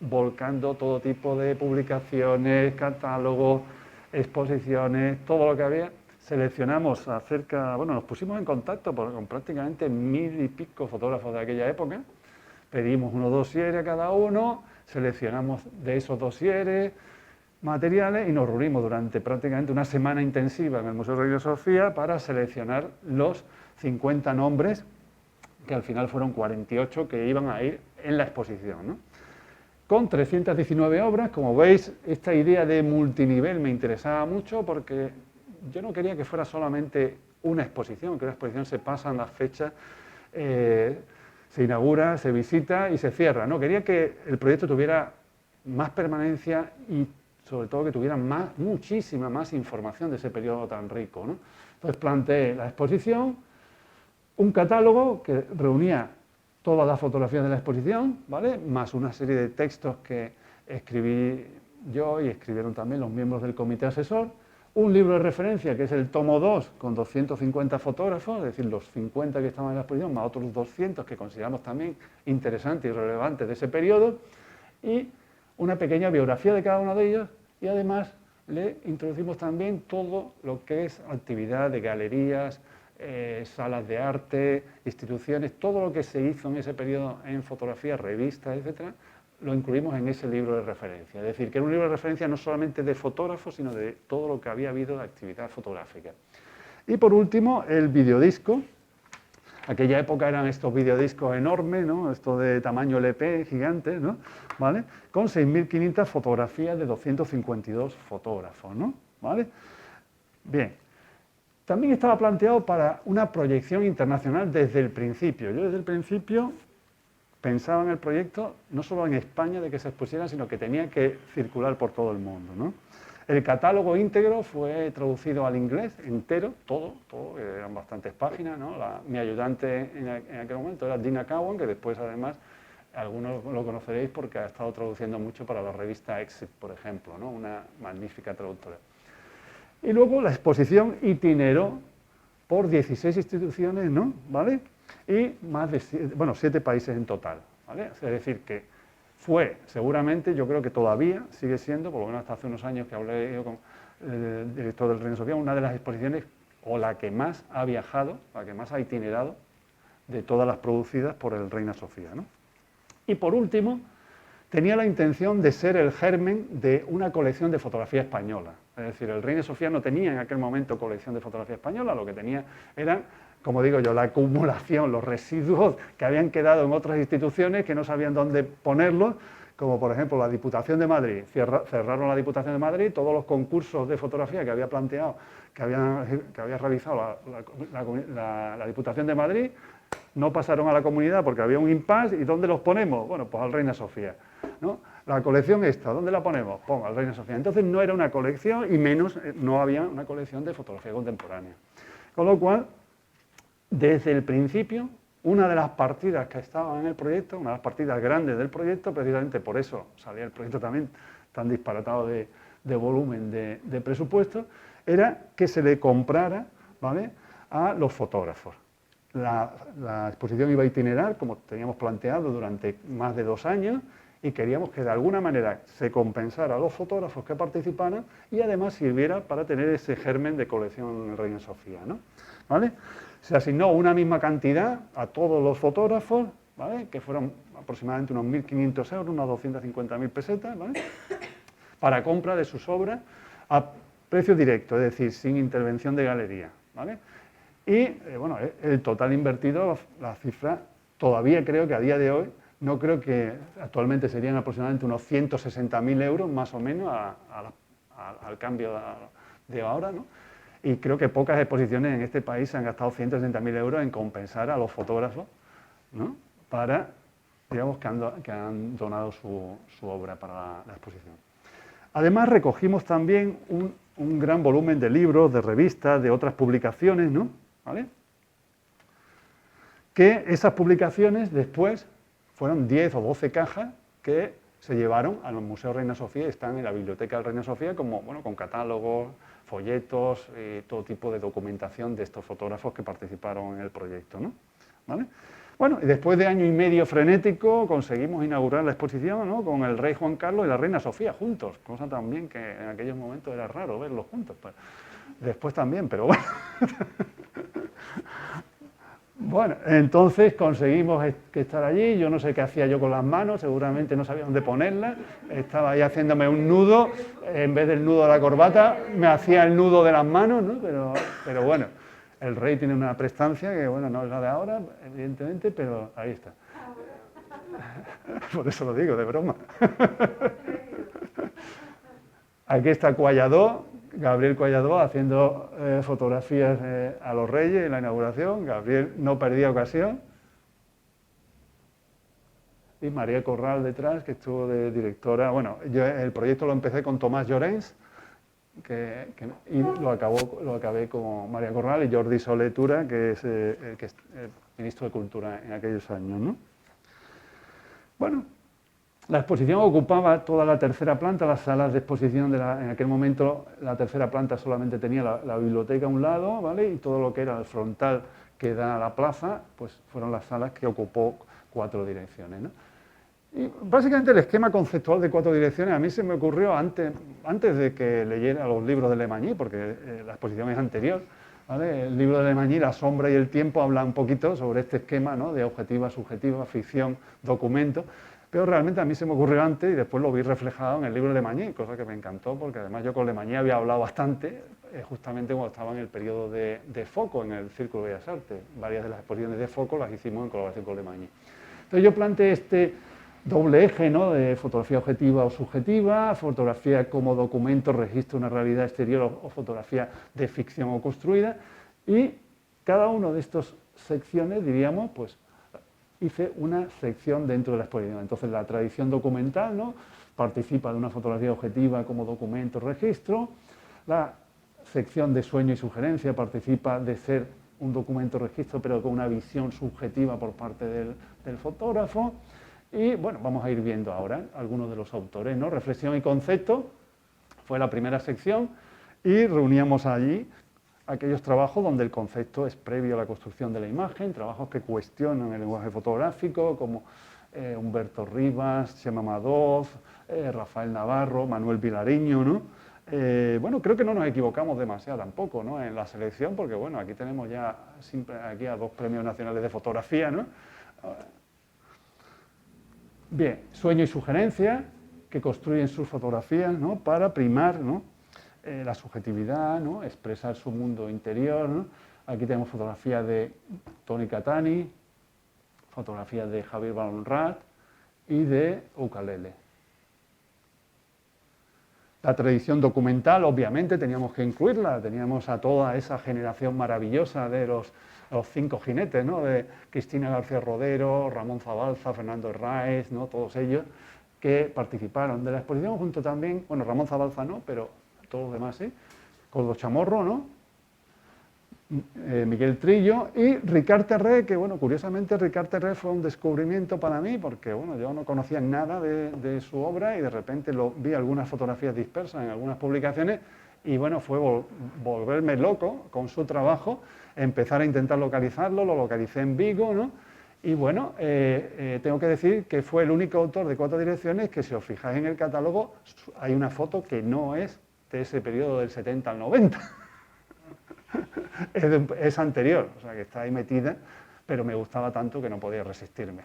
volcando todo tipo de publicaciones, catálogos, exposiciones, todo lo que había. Seleccionamos nos pusimos en contacto con prácticamente 1000 y pico fotógrafos de aquella época, pedimos unos dosieres a cada uno, seleccionamos de esos dosieres materiales y nos reunimos durante prácticamente una semana intensiva en el Museo Reina Sofía para seleccionar los 50 nombres, que al final fueron 48 que iban a ir en la exposición, ¿no? Con 319 obras. Como veis, esta idea de multinivel me interesaba mucho porque yo no quería que fuera solamente una exposición, que una exposición se pasan las fechas, se inaugura, se visita y se cierra, ¿no? Quería que el proyecto tuviera más permanencia y sobre todo que tuviera muchísima más información de ese periodo tan rico, ¿no? Entonces planteé la exposición, un catálogo que reunía todas las fotografías de la exposición, ¿vale? Más una serie de textos que escribí yo y escribieron también los miembros del comité asesor, un libro de referencia que es el tomo 2 con 250 fotógrafos, es decir, los 50 que estaban en la exposición, más otros 200 que consideramos también interesantes y relevantes de ese periodo, y una pequeña biografía de cada uno de ellos, y además le introducimos también todo lo que es actividad de galerías, salas de arte, instituciones, todo lo que se hizo en ese periodo en fotografía, revistas, etcétera, lo incluimos en ese libro de referencia. Es decir, que era un libro de referencia no solamente de fotógrafos, sino de todo lo que había habido de actividad fotográfica. Y por último, el videodisco. Aquella época eran estos videodiscos enormes, ¿no? Estos de tamaño LP, gigantes, ¿no? ¿Vale? Con 6.500 fotografías de 252 fotógrafos, ¿no? ¿Vale? Bien, también estaba planteado para una proyección internacional desde el principio. Yo desde el principio pensaba en el proyecto no solo en España de que se expusiera, sino que tenía que circular por todo el mundo, ¿no? El catálogo íntegro fue traducido al inglés entero, todo, eran bastantes páginas, ¿no? Mi ayudante en aquel momento era Dina Cowan, que después además algunos lo conoceréis porque ha estado traduciendo mucho para la revista Exit, por ejemplo, ¿no? Una magnífica traductora. Y luego la exposición itineró por 16 instituciones, ¿no? ¿Vale? Y más de 7 países en total, ¿vale? Es decir, que fue, seguramente, yo creo que todavía sigue siendo, por lo menos hasta hace unos años que hablé yo con el director del Reina Sofía, una de las exposiciones, o la que más ha viajado, la que más ha itinerado, de todas las producidas por el Reina Sofía, ¿no? Y por último, tenía la intención de ser el germen de una colección de fotografía española. Es decir, el Reina Sofía no tenía en aquel momento colección de fotografía española, lo que tenía eran, como digo yo, la acumulación, los residuos que habían quedado en otras instituciones que no sabían dónde ponerlos, como por ejemplo la Diputación de Madrid. Cerraron la Diputación de Madrid, todos los concursos de fotografía que había planteado, que había realizado la Diputación de Madrid, no pasaron a la comunidad porque había un impasse. ¿Y dónde los ponemos? Bueno, pues al Reina Sofía, ¿no? La colección esta, ¿dónde la ponemos? Pongo al Reina Sofía. Entonces no era una colección y menos no había una colección de fotografía contemporánea. Con lo cual, desde el principio, una de las partidas que estaban en el proyecto, una de las partidas grandes del proyecto, precisamente por eso salía el proyecto también tan disparatado de volumen de presupuesto, era que se le comprara, ¿vale?, a los fotógrafos. La exposición iba a itinerar, como teníamos planteado, durante más de 2 años, y queríamos que de alguna manera se compensara a los fotógrafos que participaran y además sirviera para tener ese germen de colección en el Reina Sofía, ¿no? ¿Vale? Se asignó una misma cantidad a todos los fotógrafos, ¿vale?, que fueron aproximadamente unos 1.500 euros, unas 250.000 pesetas, ¿vale?, para compra de sus obras a precio directo, es decir, sin intervención de galería, ¿vale? Y, bueno, el total invertido, la cifra, todavía creo que a día de hoy, no creo que actualmente serían aproximadamente unos 160.000 euros, más o menos, al cambio de ahora, ¿no? Y creo que pocas exposiciones en este país se han gastado 160.000 euros en compensar a los fotógrafos, ¿no?, para, digamos, que han donado su obra para la exposición. Además, recogimos también un gran volumen de libros, de revistas, de otras publicaciones, ¿no?, ¿vale?, que esas publicaciones después fueron 10 o 12 cajas que se llevaron al Museo Reina Sofía y están en la Biblioteca del Reina Sofía como, bueno, con catálogos, folletos, todo tipo de documentación de estos fotógrafos que participaron en el proyecto, ¿no? ¿Vale? Bueno, y después de año y medio frenético conseguimos inaugurar la exposición, ¿no?, con el rey Juan Carlos y la reina Sofía juntos, cosa también que en aquellos momentos era raro verlos juntos. Pues, después también, pero bueno. Bueno, entonces conseguimos estar allí. Yo no sé qué hacía yo con las manos, seguramente no sabía dónde ponerlas. Estaba ahí haciéndome un nudo, en vez del nudo de la corbata, me hacía el nudo de las manos, ¿no? Pero bueno, el rey tiene una prestancia que, bueno, no es la de ahora, evidentemente, pero ahí está. Por eso lo digo, de broma. Aquí está Coalladó, Gabriel Coalladó, haciendo fotografías a los reyes en la inauguración. Gabriel no perdía ocasión. Y María Corral detrás, que estuvo de directora. Bueno, yo el proyecto lo empecé con Tomás Llorens, y lo acabé con María Corral y Jordi Soletura, que es el ministro de Cultura en aquellos años, ¿no? Bueno, la exposición ocupaba toda la tercera planta, las salas de exposición en aquel momento la tercera planta solamente tenía la biblioteca a un lado, ¿vale?, y todo lo que era el frontal que da a la plaza, pues fueron las salas que ocupó 4 direcciones, ¿no? Y básicamente el esquema conceptual de 4 direcciones a mí se me ocurrió antes de que leyera los libros de Lemanní, porque la exposición es anterior, ¿vale? El libro de Lemanní, La sombra y el tiempo, habla un poquito sobre este esquema, ¿no?, de objetiva, subjetiva, ficción, documento. Pero realmente a mí se me ocurrió antes y después lo vi reflejado en el libro de Lemanní, cosa que me encantó, porque además yo con Lemanní había hablado bastante, justamente cuando estaba en el periodo de Foco, en el Círculo de Bellas Artes. Varias de las exposiciones de Foco las hicimos en colaboración con Lemanní. Entonces yo planteé doble eje, ¿no? De fotografía objetiva o subjetiva, fotografía como documento, registro de una realidad exterior o fotografía de ficción o construida. Y cada una de estas secciones, diríamos, pues hice una sección dentro de la exposición. Entonces, la tradición documental, ¿no? Participa de una fotografía objetiva como documento, registro. La sección de sueño y sugerencia participa de ser un documento, registro, pero con una visión subjetiva por parte del fotógrafo. Y bueno, vamos a ir viendo ahora algunos de los autores, ¿no? Reflexión y concepto fue la primera sección y reuníamos allí aquellos trabajos donde el concepto es previo a la construcción de la imagen, trabajos que cuestionan el lenguaje fotográfico, como Humberto Rivas, Chema Madoz, Rafael Navarro, Manuel Vilariño, ¿no? Bueno, creo que no nos equivocamos demasiado tampoco, ¿no? En la selección, porque bueno, aquí tenemos ya aquí a 2 premios nacionales de fotografía, ¿no? Bien, sueño y sugerencia, que construyen sus fotografías, ¿no? Para primar, ¿no? La subjetividad, ¿no? Expresar su mundo interior, ¿no? Aquí tenemos fotografías de Toni Catani, fotografías de Javier Balonrat y de Ucalele. La tradición documental, obviamente, teníamos que incluirla, teníamos a toda esa generación maravillosa de los 5 jinetes, ¿no? De Cristina García Rodero, Ramón Zabalza, Fernando Herráez, ¿no? Todos ellos que participaron de la exposición, junto también, bueno, Ramón Zabalza no, pero todos los demás sí, Coldo Chamorro, ¿no? Miguel Trillo y Ricard Terré, que bueno, curiosamente Ricard Terré fue un descubrimiento para mí, porque bueno, yo no conocía nada de su obra y de repente vi algunas fotografías dispersas en algunas publicaciones y bueno, fue volverme loco con su trabajo, empezar a intentar localizarlo, lo localicé en Vigo, ¿no? Y bueno, tengo que decir que fue el único autor de 4 direcciones que, si os fijáis en el catálogo, hay una foto que no es de ese periodo del 70 al 90. Es anterior, o sea que está ahí metida, pero me gustaba tanto que no podía resistirme.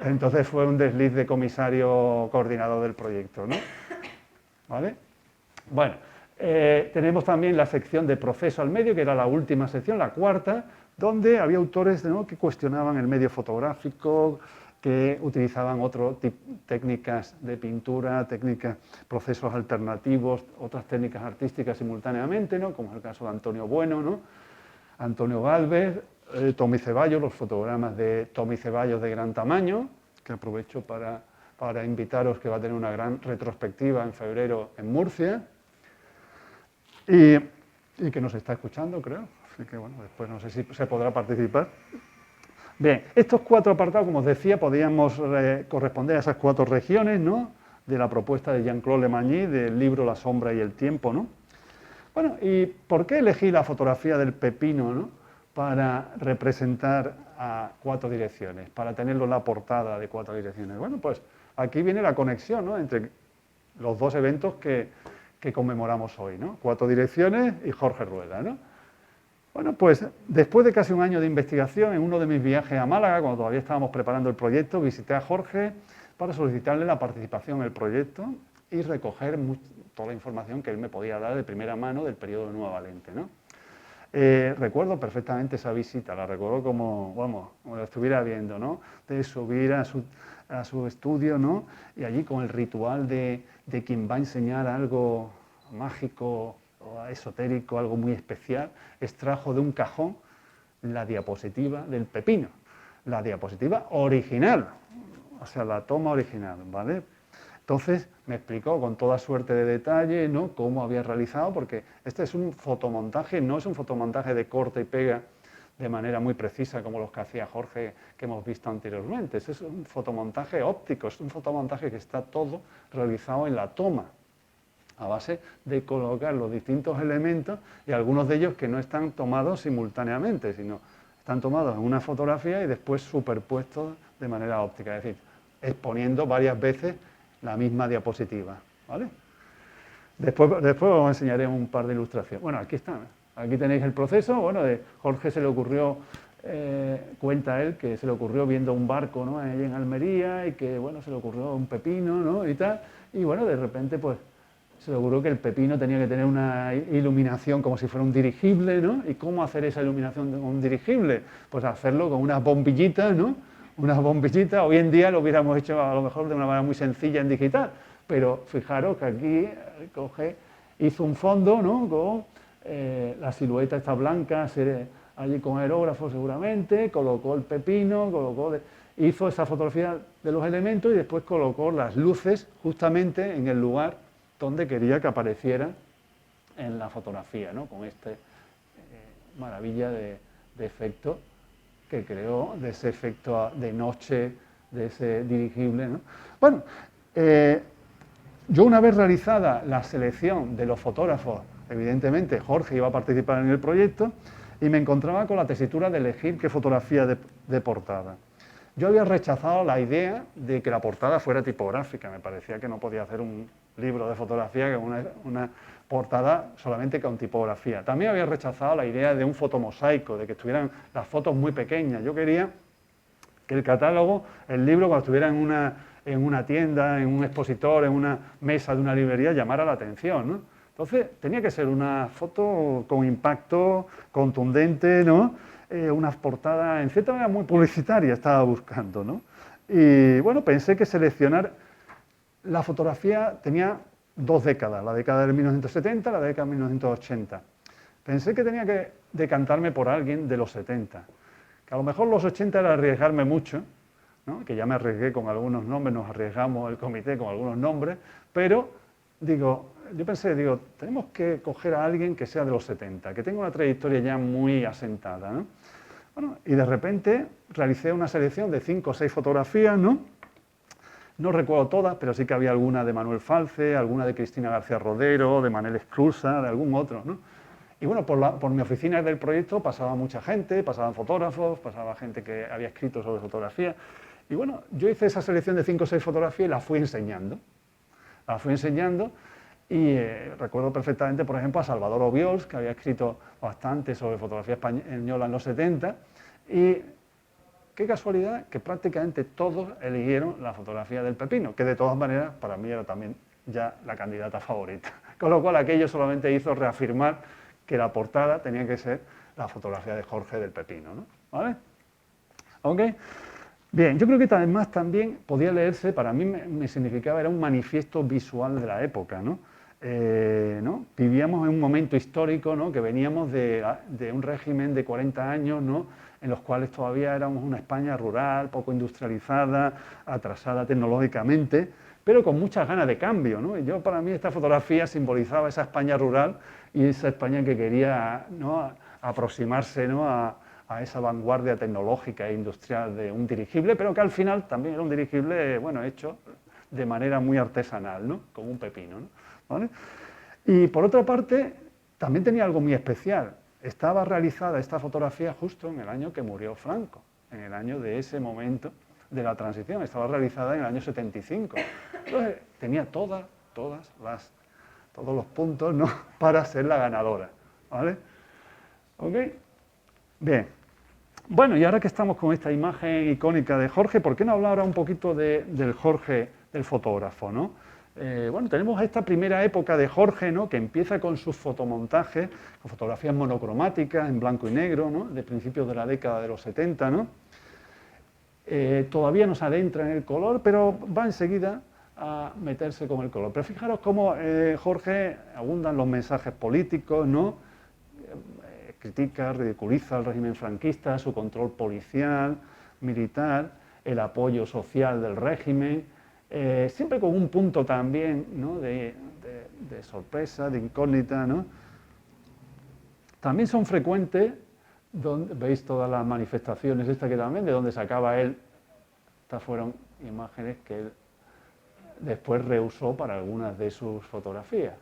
Entonces fue un desliz de comisario coordinador del proyecto, ¿no? ¿Vale? Bueno, tenemos también la sección de proceso al medio, que era la última sección, la cuarta, donde había autores, ¿no? Que cuestionaban el medio fotográfico, que utilizaban otras técnicas de pintura, procesos alternativos, otras técnicas artísticas simultáneamente, ¿no? Como es el caso de Antonio Bueno, ¿no? Antonio Gálvez, Tommy Ceballos, los fotogramas de Tommy Ceballos de gran tamaño, que aprovecho para invitaros, que va a tener una gran retrospectiva en febrero en Murcia, y que nos está escuchando, creo, así que bueno, después no sé si se podrá participar. Bien, estos 4 apartados, como os decía, podíamos corresponder a esas 4 regiones, ¿no? De la propuesta de Jean-Claude Lemangy, del libro La sombra y el tiempo, ¿no? Bueno, ¿y por qué elegí la fotografía del pepino, ¿no? Para representar a 4 direcciones, para tenerlo en la portada de 4 direcciones? Bueno, pues aquí viene la conexión, ¿no? Entre los 2 eventos que conmemoramos hoy, ¿no? 4 direcciones y Jorge Rueda, ¿no? Bueno, pues después de casi un año de investigación, en uno de mis viajes a Málaga, cuando todavía estábamos preparando el proyecto, visité a Jorge para solicitarle la participación en el proyecto y recoger toda la información que él me podía dar de primera mano del periodo de Nueva Valente, ¿no? Recuerdo perfectamente esa visita, la recuerdo como, vamos, como la estuviera viendo, ¿no? De subir a su estudio, ¿no? Y allí con el ritual de quien va a enseñar algo mágico o esotérico, algo muy especial, extrajo de un cajón la diapositiva del pepino, la diapositiva original, o sea, la toma original, ¿vale? Entonces me explicó con toda suerte de detalle, ¿no? Cómo había realizado, porque este es un fotomontaje, no es un fotomontaje de corte y pega de manera muy precisa como los que hacía Jorge, que hemos visto anteriormente. Este es un fotomontaje óptico, es un fotomontaje que está todo realizado en la toma, a base de colocar los distintos elementos y algunos de ellos que no están tomados simultáneamente, sino están tomados en una fotografía y después superpuestos de manera óptica, es decir, exponiendo varias veces la misma diapositiva, ¿vale? Después os enseñaré un par de ilustraciones. Bueno, aquí están, aquí tenéis el proceso. Bueno, de Jorge se le ocurrió, cuenta él, que se le ocurrió viendo un barco, ¿no? Ahí en Almería, y que, bueno, se le ocurrió un pepino, ¿no? Y tal, y bueno, de repente, pues, se le ocurrió que el pepino tenía que tener una iluminación como si fuera un dirigible, ¿no? ¿Y cómo hacer esa iluminación de un dirigible? Pues hacerlo con unas bombillitas, ¿no? unas bombillitas. Hoy en día lo hubiéramos hecho a lo mejor de una manera muy sencilla en digital, pero fijaros que aquí hizo un fondo, ¿no?, con la silueta esta blanca, allí con aerógrafo seguramente, colocó el pepino, hizo esa fotografía de los elementos y después colocó las luces justamente en el lugar donde quería que aparecieran en la fotografía, ¿no?, con este maravilla de efecto que creó, de ese efecto de noche, de ese dirigible, ¿no? Bueno, yo una vez realizada la selección de los fotógrafos, evidentemente Jorge iba a participar en el proyecto y me encontraba con la tesitura de elegir qué fotografía de portada. Yo había rechazado la idea de que la portada fuera tipográfica, me parecía que no podía hacer un libro de fotografía con una portada solamente con tipografía. También había rechazado la idea de un fotomosaico, de que estuvieran las fotos muy pequeñas. Yo quería que el catálogo, el libro, cuando estuviera en una tienda, en un expositor, en una mesa de una librería, llamara la atención, ¿no? Entonces, tenía que ser una foto con impacto, contundente, ¿no? Unas portadas, en cierta manera, muy publicitarias estaba buscando, ¿no? Y bueno, pensé que seleccionar la fotografía tenía 2 décadas, la década del 1970, la década de 1980. Pensé que tenía que decantarme por alguien de los 70, que a lo mejor los 80 era arriesgarme mucho, ¿no?, que ya me arriesgué con algunos nombres, nos arriesgamos el comité con algunos nombres, pero yo pensé, tenemos que coger a alguien que sea de los 70, que tenga una trayectoria ya muy asentada, ¿no? Bueno, y de repente realicé una selección de 5 o 6 fotografías, ¿no? No recuerdo todas, pero sí que había alguna de Manuel Falce, alguna de Cristina García Rodero, de Manel Esclusa, de algún otro, ¿no? Y bueno, por mi oficina del proyecto pasaba mucha gente, pasaban fotógrafos, pasaba gente que había escrito sobre fotografía. Y bueno, yo hice esa selección de 5 o 6 fotografías y las fui enseñando. Y recuerdo perfectamente, por ejemplo, a Salvador Obiols, que había escrito bastante sobre fotografía española en los 70, y qué casualidad que prácticamente todos eligieron la fotografía del pepino, que de todas maneras para mí era también ya la candidata favorita. Con lo cual aquello solamente hizo reafirmar que la portada tenía que ser la fotografía de Jorge del pepino, ¿no? ¿Vale? ¿Ok? Bien, yo creo que además también podía leerse, para mí me significaba, era un manifiesto visual de la época, ¿no? ¿No? Vivíamos en un momento histórico, ¿no?, que veníamos de un régimen de 40 años, ¿no?, en los cuales todavía éramos una España rural, poco industrializada, atrasada tecnológicamente, pero con muchas ganas de cambio, ¿no? Y para mí esta fotografía simbolizaba esa España rural y esa España que quería, ¿no?, aproximarse, ¿no?, a esa vanguardia tecnológica e industrial de un dirigible, pero que al final también era un dirigible, bueno, hecho de manera muy artesanal, ¿no?, como un pepino, ¿no? ¿Vale? Y por otra parte, también tenía algo muy especial. Estaba realizada esta fotografía justo en el año que murió Franco, en el año de ese momento de la transición. Estaba realizada en el año 75. Entonces, tenía todos los puntos, ¿no?, para ser la ganadora. ¿Vale? ¿Ok? Bien. Bueno, y ahora que estamos con esta imagen icónica de Jorge, ¿por qué no hablar ahora un poquito del Jorge, del fotógrafo, ¿no? Bueno, tenemos esta primera época de Jorge, ¿no?, que empieza con sus fotomontajes, con fotografías monocromáticas en blanco y negro, ¿no?, de principios de la década de los 70, ¿no? Todavía no se adentra en el color, pero va enseguida a meterse con el color. Pero fijaros cómo Jorge abundan los mensajes políticos, ¿no? Critica, ridiculiza el régimen franquista, su control policial, militar, el apoyo social del régimen, siempre con un punto también, ¿no?, de sorpresa, de incógnita, ¿no? También son frecuentes, veis todas las manifestaciones estas que también, de donde sacaba él, estas fueron imágenes que él después reusó para algunas de sus fotografías.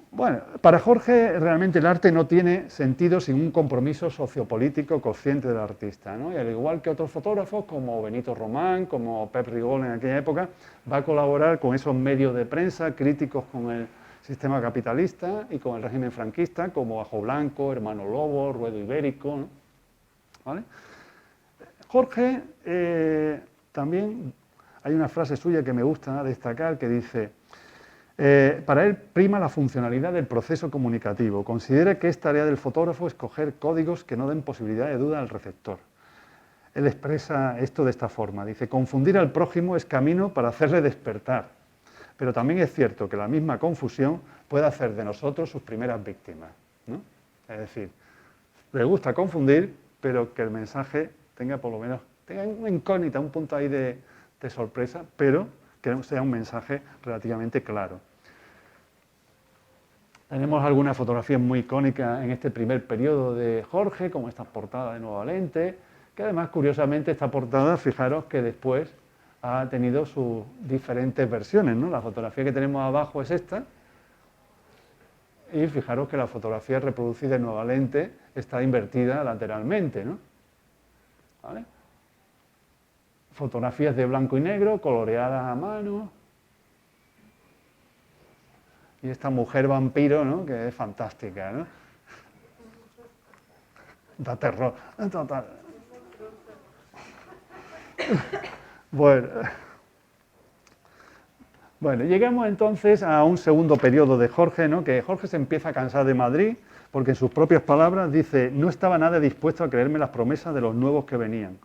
Bueno, para Jorge realmente el arte no tiene sentido sin un compromiso sociopolítico consciente del artista, ¿no? Y al igual que otros fotógrafos como Benito Román, como Pep Rigol en aquella época, va a colaborar con esos medios de prensa críticos con el sistema capitalista y con el régimen franquista, como Ajo Blanco, Hermano Lobo, Ruedo Ibérico, ¿no? ¿Vale? Jorge también, hay una frase suya que me gusta destacar que dice: Para él prima la funcionalidad del proceso comunicativo. Considera que es tarea del fotógrafo escoger códigos que no den posibilidad de duda al receptor. Él expresa esto de esta forma, dice: confundir al prójimo es camino para hacerle despertar, pero también es cierto que la misma confusión puede hacer de nosotros sus primeras víctimas, ¿no? Es decir, le gusta confundir, pero que el mensaje tenga por lo menos, tenga una incógnita, un punto ahí de sorpresa, pero que sea un mensaje relativamente claro. Tenemos algunas fotografías muy icónicas en este primer periodo de Jorge, como esta portada de Nueva Lente, que además, curiosamente, esta portada, fijaros que después ha tenido sus diferentes versiones, ¿no? La fotografía que tenemos abajo es esta, y fijaros que la fotografía reproducida en Nueva Lente está invertida lateralmente, ¿no? ¿Vale? Fotografías de blanco y negro, coloreadas a mano. Y esta mujer vampiro, ¿no? Que es fantástica, ¿no? Da terror. Total. Bueno, llegamos entonces a un segundo periodo de Jorge, ¿no? Que Jorge se empieza a cansar de Madrid, porque en sus propias palabras dice: no estaba nada dispuesto a creerme las promesas de los nuevos que venían,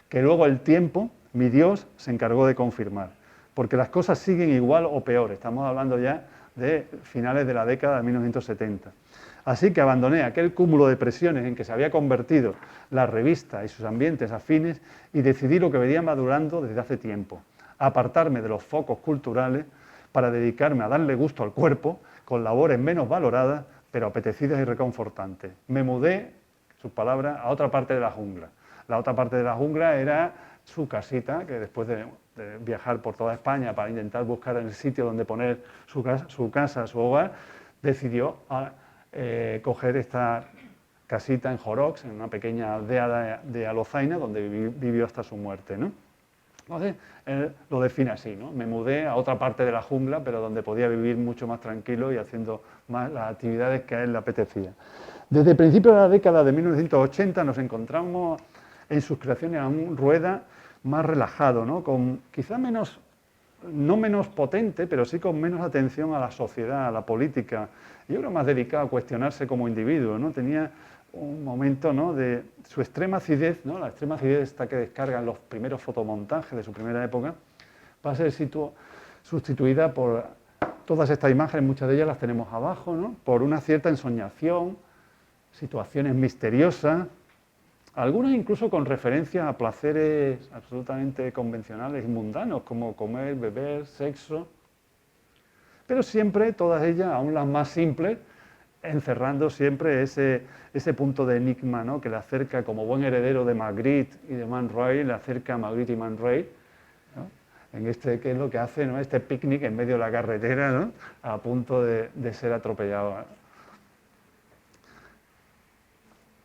que luego el tiempo, mi Dios, se encargó de confirmar, porque las cosas siguen igual o peor. Estamos hablando ya de finales de la década de 1970. Así que abandoné aquel cúmulo de presiones en que se había convertido la revista y sus ambientes afines y decidí lo que venía madurando desde hace tiempo: apartarme de los focos culturales para dedicarme a darle gusto al cuerpo con labores menos valoradas, pero apetecidas y reconfortantes. Me mudé, sus palabras, a otra parte de la jungla. La otra parte de la jungla era su casita, que después de viajar por toda España para intentar buscar el sitio donde poner su casa, su hogar, decidió coger esta casita en Jorox, en una pequeña aldea de Alozaina, donde vivió hasta su muerte, ¿no? Entonces, él lo define así, ¿no? Me mudé a otra parte de la jungla, pero donde podía vivir mucho más tranquilo y haciendo más las actividades que a él le apetecía. Desde principios de la década de 1980 nos encontramos en sus creaciones a un Rueda más relajado, ¿no? Con quizá no menos potente, pero sí con menos atención a la sociedad, a la política. Yo creo más dedicado a cuestionarse como individuo, ¿no? Tenía un momento, ¿no?, de su extrema acidez, ¿no? La extrema acidez esta que descargan los primeros fotomontajes de su primera época, va a ser sustituida por todas estas imágenes, muchas de ellas las tenemos abajo, ¿no?, por una cierta ensoñación, situaciones misteriosas, algunas incluso con referencia a placeres absolutamente convencionales y mundanos, como comer, beber, sexo, pero siempre, todas ellas, aún las más simples, encerrando siempre ese punto de enigma, ¿no?, que le acerca, como buen heredero de Magritte y de Man Ray, le acerca a Magritte y Man Ray, ¿no?, en ¿qué es lo que hace, ¿no?, este picnic en medio de la carretera, ¿no?, a punto de ser atropellado.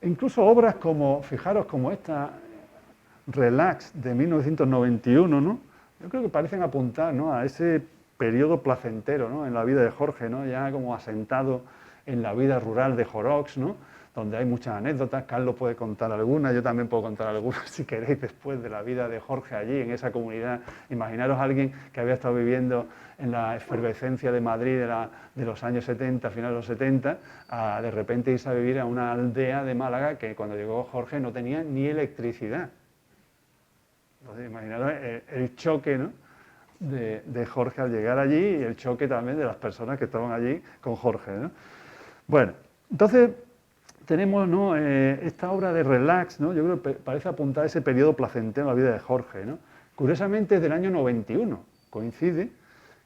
Incluso obras como, fijaros, como esta Relax de 1991, ¿no?, yo creo que parecen apuntar, ¿no?, a ese periodo placentero, ¿no?, en la vida de Jorge, ¿no?, ya como asentado en la vida rural de Jorox, ¿no?, donde hay muchas anécdotas. Carlos puede contar algunas, yo también puedo contar algunas si queréis, después de la vida de Jorge allí, en esa comunidad. Imaginaros a alguien que había estado viviendo en la efervescencia de Madrid de los años 70, finales de los 70, a de repente irse a vivir a una aldea de Málaga que cuando llegó Jorge no tenía ni electricidad. Entonces, imaginaros el choque, ¿no?, de Jorge al llegar allí, y el choque también de las personas que estaban allí con Jorge, ¿no? Bueno, entonces tenemos, ¿no?, esta obra de Relax, ¿no?, yo creo que parece apuntar a ese periodo placentero en la vida de Jorge, ¿no? Curiosamente es del año 91, coincide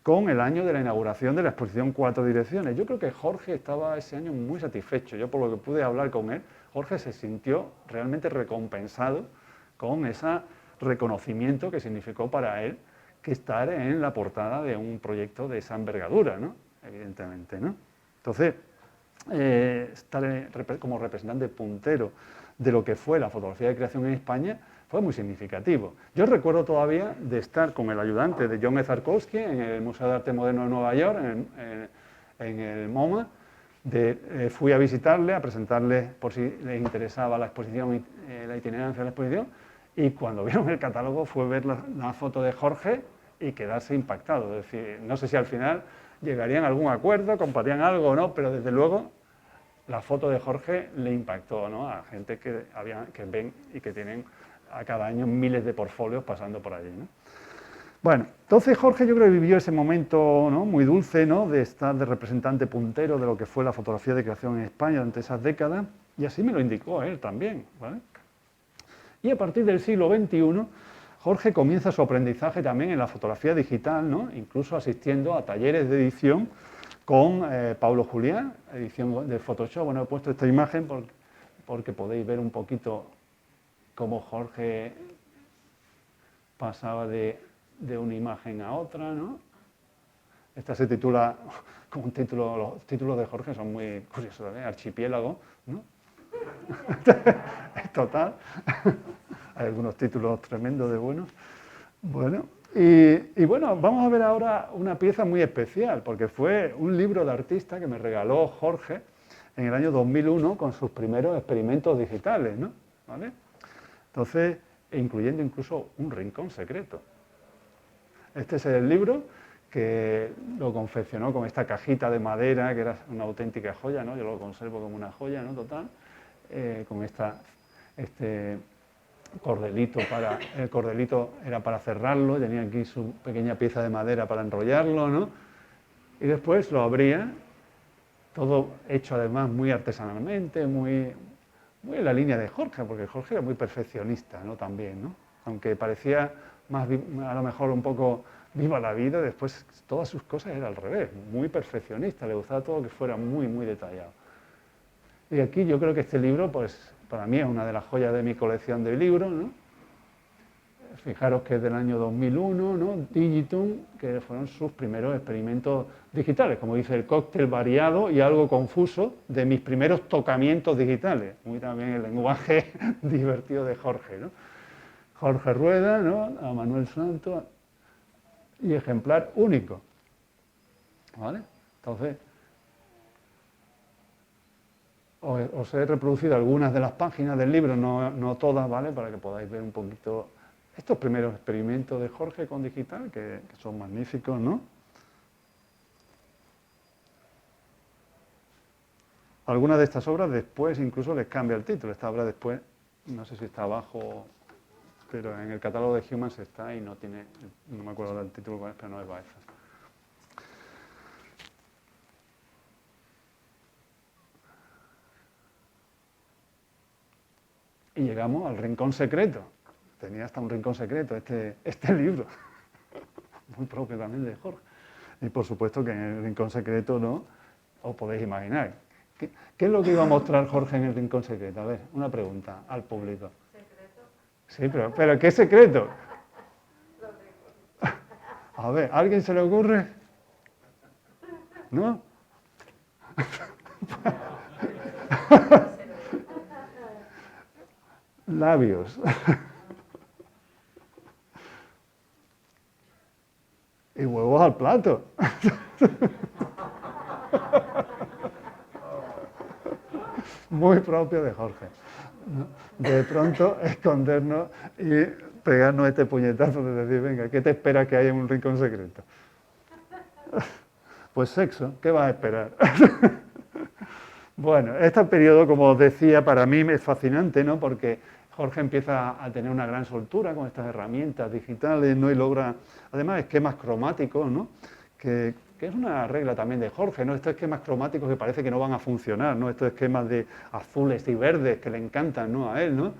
con el año de la inauguración de la exposición Cuatro Direcciones. Yo creo que Jorge estaba ese año muy satisfecho. Yo, por lo que pude hablar con él, Jorge se sintió realmente recompensado con ese reconocimiento que significó para él que estar en la portada de un proyecto de esa envergadura, ¿no?, evidentemente, ¿no? Entonces, estar como representante puntero de lo que fue la fotografía de creación en España fue muy significativo. Yo recuerdo todavía de estar con el ayudante de John Ezarkowski en el Museo de Arte Moderno de Nueva York, en el MoMA. Fui a visitarle, a presentarle por si les interesaba la exposición, la itinerancia de la exposición, y cuando vieron el catálogo fue ver la foto de Jorge y quedarse impactado. Es decir, no sé si al final llegarían a algún acuerdo, compartían algo o no, pero desde luego la foto de Jorge le impactó, ¿no?, a gente que ven y que tienen a cada año miles de portfolios pasando por allí, ¿no? Bueno, entonces Jorge yo creo que vivió ese momento, ¿no?, muy dulce, ¿no?, de estar de representante puntero de lo que fue la fotografía de creación en España durante esas décadas, y así me lo indicó él también, ¿vale? Y a partir del siglo XXI, Jorge comienza su aprendizaje también en la fotografía digital, ¿no?, incluso asistiendo a talleres de edición con Pablo Julián, edición de Photoshop. Bueno, he puesto esta imagen porque podéis ver un poquito cómo Jorge pasaba de una imagen a otra, ¿no? Esta se titula, como un título, los títulos de Jorge son muy curiosos, ¿eh? Archipiélago, ¿no? Es total. Hay algunos títulos tremendos de buenos. Bueno, y bueno, vamos a ver ahora una pieza muy especial, porque fue un libro de artista que me regaló Jorge en el año 2001 con sus primeros experimentos digitales, ¿no? ¿Vale? Entonces, incluyendo incluso un rincón secreto. Este es el libro que lo confeccionó con esta cajita de madera, que era una auténtica joya, ¿no? Yo lo conservo como una joya, ¿no?, total, con este cordelito el cordelito era para cerrarlo, tenía aquí su pequeña pieza de madera para enrollarlo, ¿no? Y después lo abría, todo hecho además muy artesanalmente, muy en la línea de Jorge, porque Jorge era muy perfeccionista, ¿no?, también, ¿no? Aunque parecía más, a lo mejor un poco viva la vida, después todas sus cosas eran al revés, muy perfeccionista, le gustaba todo que fuera muy, muy detallado. Y aquí yo creo que este libro, pues para mí es una de las joyas de mi colección de libros, ¿no? Fijaros que es del año 2001, ¿no?, Digitum, que fueron sus primeros experimentos digitales, como dice, el cóctel variado y algo confuso de mis primeros tocamientos digitales. Muy también el lenguaje divertido de Jorge, ¿no? Jorge Rueda, ¿no?, a Manuel Santos, y ejemplar único, ¿vale? Entonces, os he reproducido algunas de las páginas del libro, no todas, ¿vale?, para que podáis ver un poquito estos primeros experimentos de Jorge con digital, que son magníficos, ¿no? Algunas de estas obras después incluso les cambia el título. Esta obra después, no sé si está abajo, pero en el catálogo de Humans está y no tiene, no me acuerdo del título cuál es, pero no es Baezas. Y llegamos al rincón secreto. Tenía hasta un rincón secreto este libro, muy propio también de Jorge. Y por supuesto que en el rincón secreto no os podéis imaginar. ¿Qué es lo que iba a mostrar Jorge en el rincón secreto? A ver, una pregunta al público. ¿Secreto? Sí, pero ¿qué secreto? A ver, ¿a alguien se le ocurre? ¿No? Labios. Y huevos al plato. Muy propio de Jorge, ¿no? De pronto escondernos y pegarnos este puñetazo de decir, venga, ¿qué te espera que haya en un rincón secreto? Pues sexo, ¿qué vas a esperar? Bueno, este periodo, como os decía, para mí es fascinante, ¿no? Porque Jorge empieza a tener una gran soltura con estas herramientas digitales, ¿no? Y logra, además, esquemas cromáticos, ¿no? Que es una regla también de Jorge, ¿no? Estos esquemas cromáticos que parece que no van a funcionar, ¿no? Estos esquemas de azules y verdes que le encantan, ¿no?, a él, ¿no?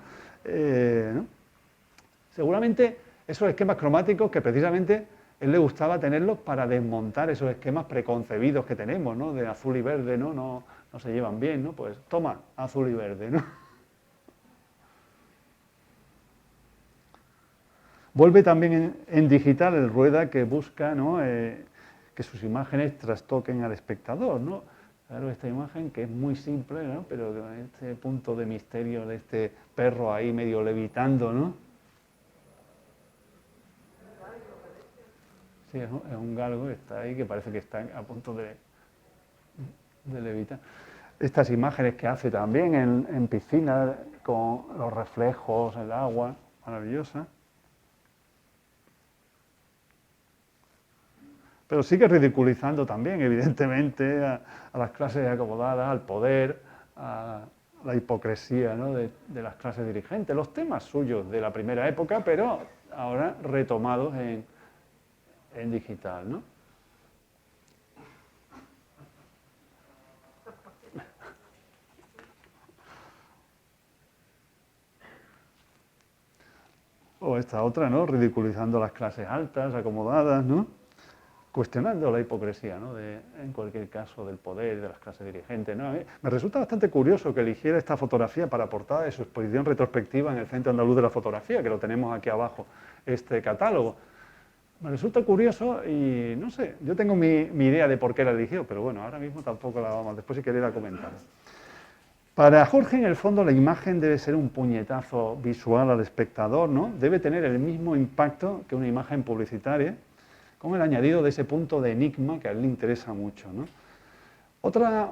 ¿No? Seguramente esos esquemas cromáticos que precisamente él le gustaba tenerlos para desmontar esos esquemas preconcebidos que tenemos, ¿no?, de azul y verde, ¿no? No se llevan bien, ¿no? Pues toma, azul y verde, ¿no? Vuelve también en digital el Rueda que busca, ¿no?, que sus imágenes trastoquen al espectador, ¿no? Claro, esta imagen que es muy simple, ¿no?, pero este punto de misterio de este perro ahí medio levitando, ¿no? Sí, es un galgo que está ahí, que parece que está a punto de levitar. Estas imágenes que hace también en piscinas, con los reflejos, el agua, maravillosa. pero sigue ridiculizando también, evidentemente, a las clases acomodadas, al poder, a la hipocresía, ¿no?, de las clases dirigentes, los temas suyos de la primera época, pero ahora retomados en digital, ¿no? O esta otra, ¿no?, ridiculizando las clases altas, acomodadas, ¿no?, cuestionando la hipocresía, ¿no?, en cualquier caso, del poder, de las clases dirigentes, ¿no? A mí me resulta bastante curioso que eligiera esta fotografía para portada de su exposición retrospectiva en el Centro Andaluz de la Fotografía, que lo tenemos aquí abajo, este catálogo. Me resulta curioso y, no sé, yo tengo mi idea de por qué la eligió, pero bueno, ahora mismo tampoco la vamos, después si queréis la comentamos. Para Jorge, en el fondo, la imagen debe ser un puñetazo visual al espectador, ¿no? Debe tener el mismo impacto que una imagen publicitaria, con el añadido de ese punto de enigma que a él le interesa mucho, ¿no? Otra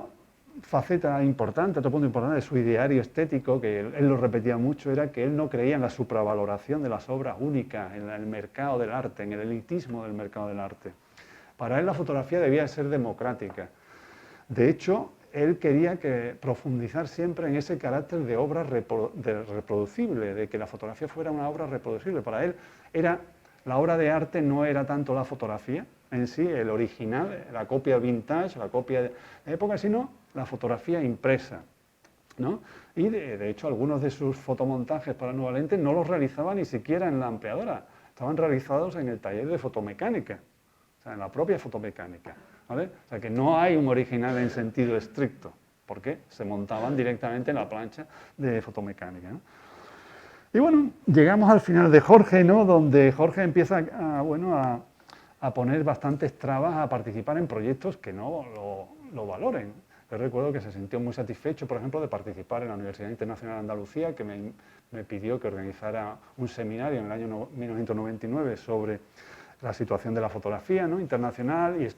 faceta importante, otro punto importante de su ideario estético, que él lo repetía mucho, era que él no creía en la supravaloración de las obras únicas, en el mercado del arte, en el elitismo del mercado del arte. Para él la fotografía debía ser democrática. De hecho, él quería profundizar siempre en ese carácter de obra reproducible, de que la fotografía fuera una obra reproducible. Para él la obra de arte no era tanto la fotografía en sí, el original, la copia vintage, la copia de época, sino la fotografía impresa, ¿no? Y de hecho algunos de sus fotomontajes para Nueva Lente no los realizaba ni siquiera en la ampliadora, estaban realizados en el taller de fotomecánica, o sea, en la propia fotomecánica, ¿vale? O sea, que no hay un original en sentido estricto, porque se montaban directamente en la plancha de fotomecánica, ¿no? Y bueno, llegamos al final de Jorge, ¿no?, donde Jorge empieza a poner bastantes trabas a participar en proyectos que no lo valoren. Yo recuerdo que se sintió muy satisfecho, por ejemplo, de participar en la Universidad Internacional de Andalucía, que me pidió que organizara un seminario en el año 1999 sobre la situación de la fotografía, ¿no?, internacional, y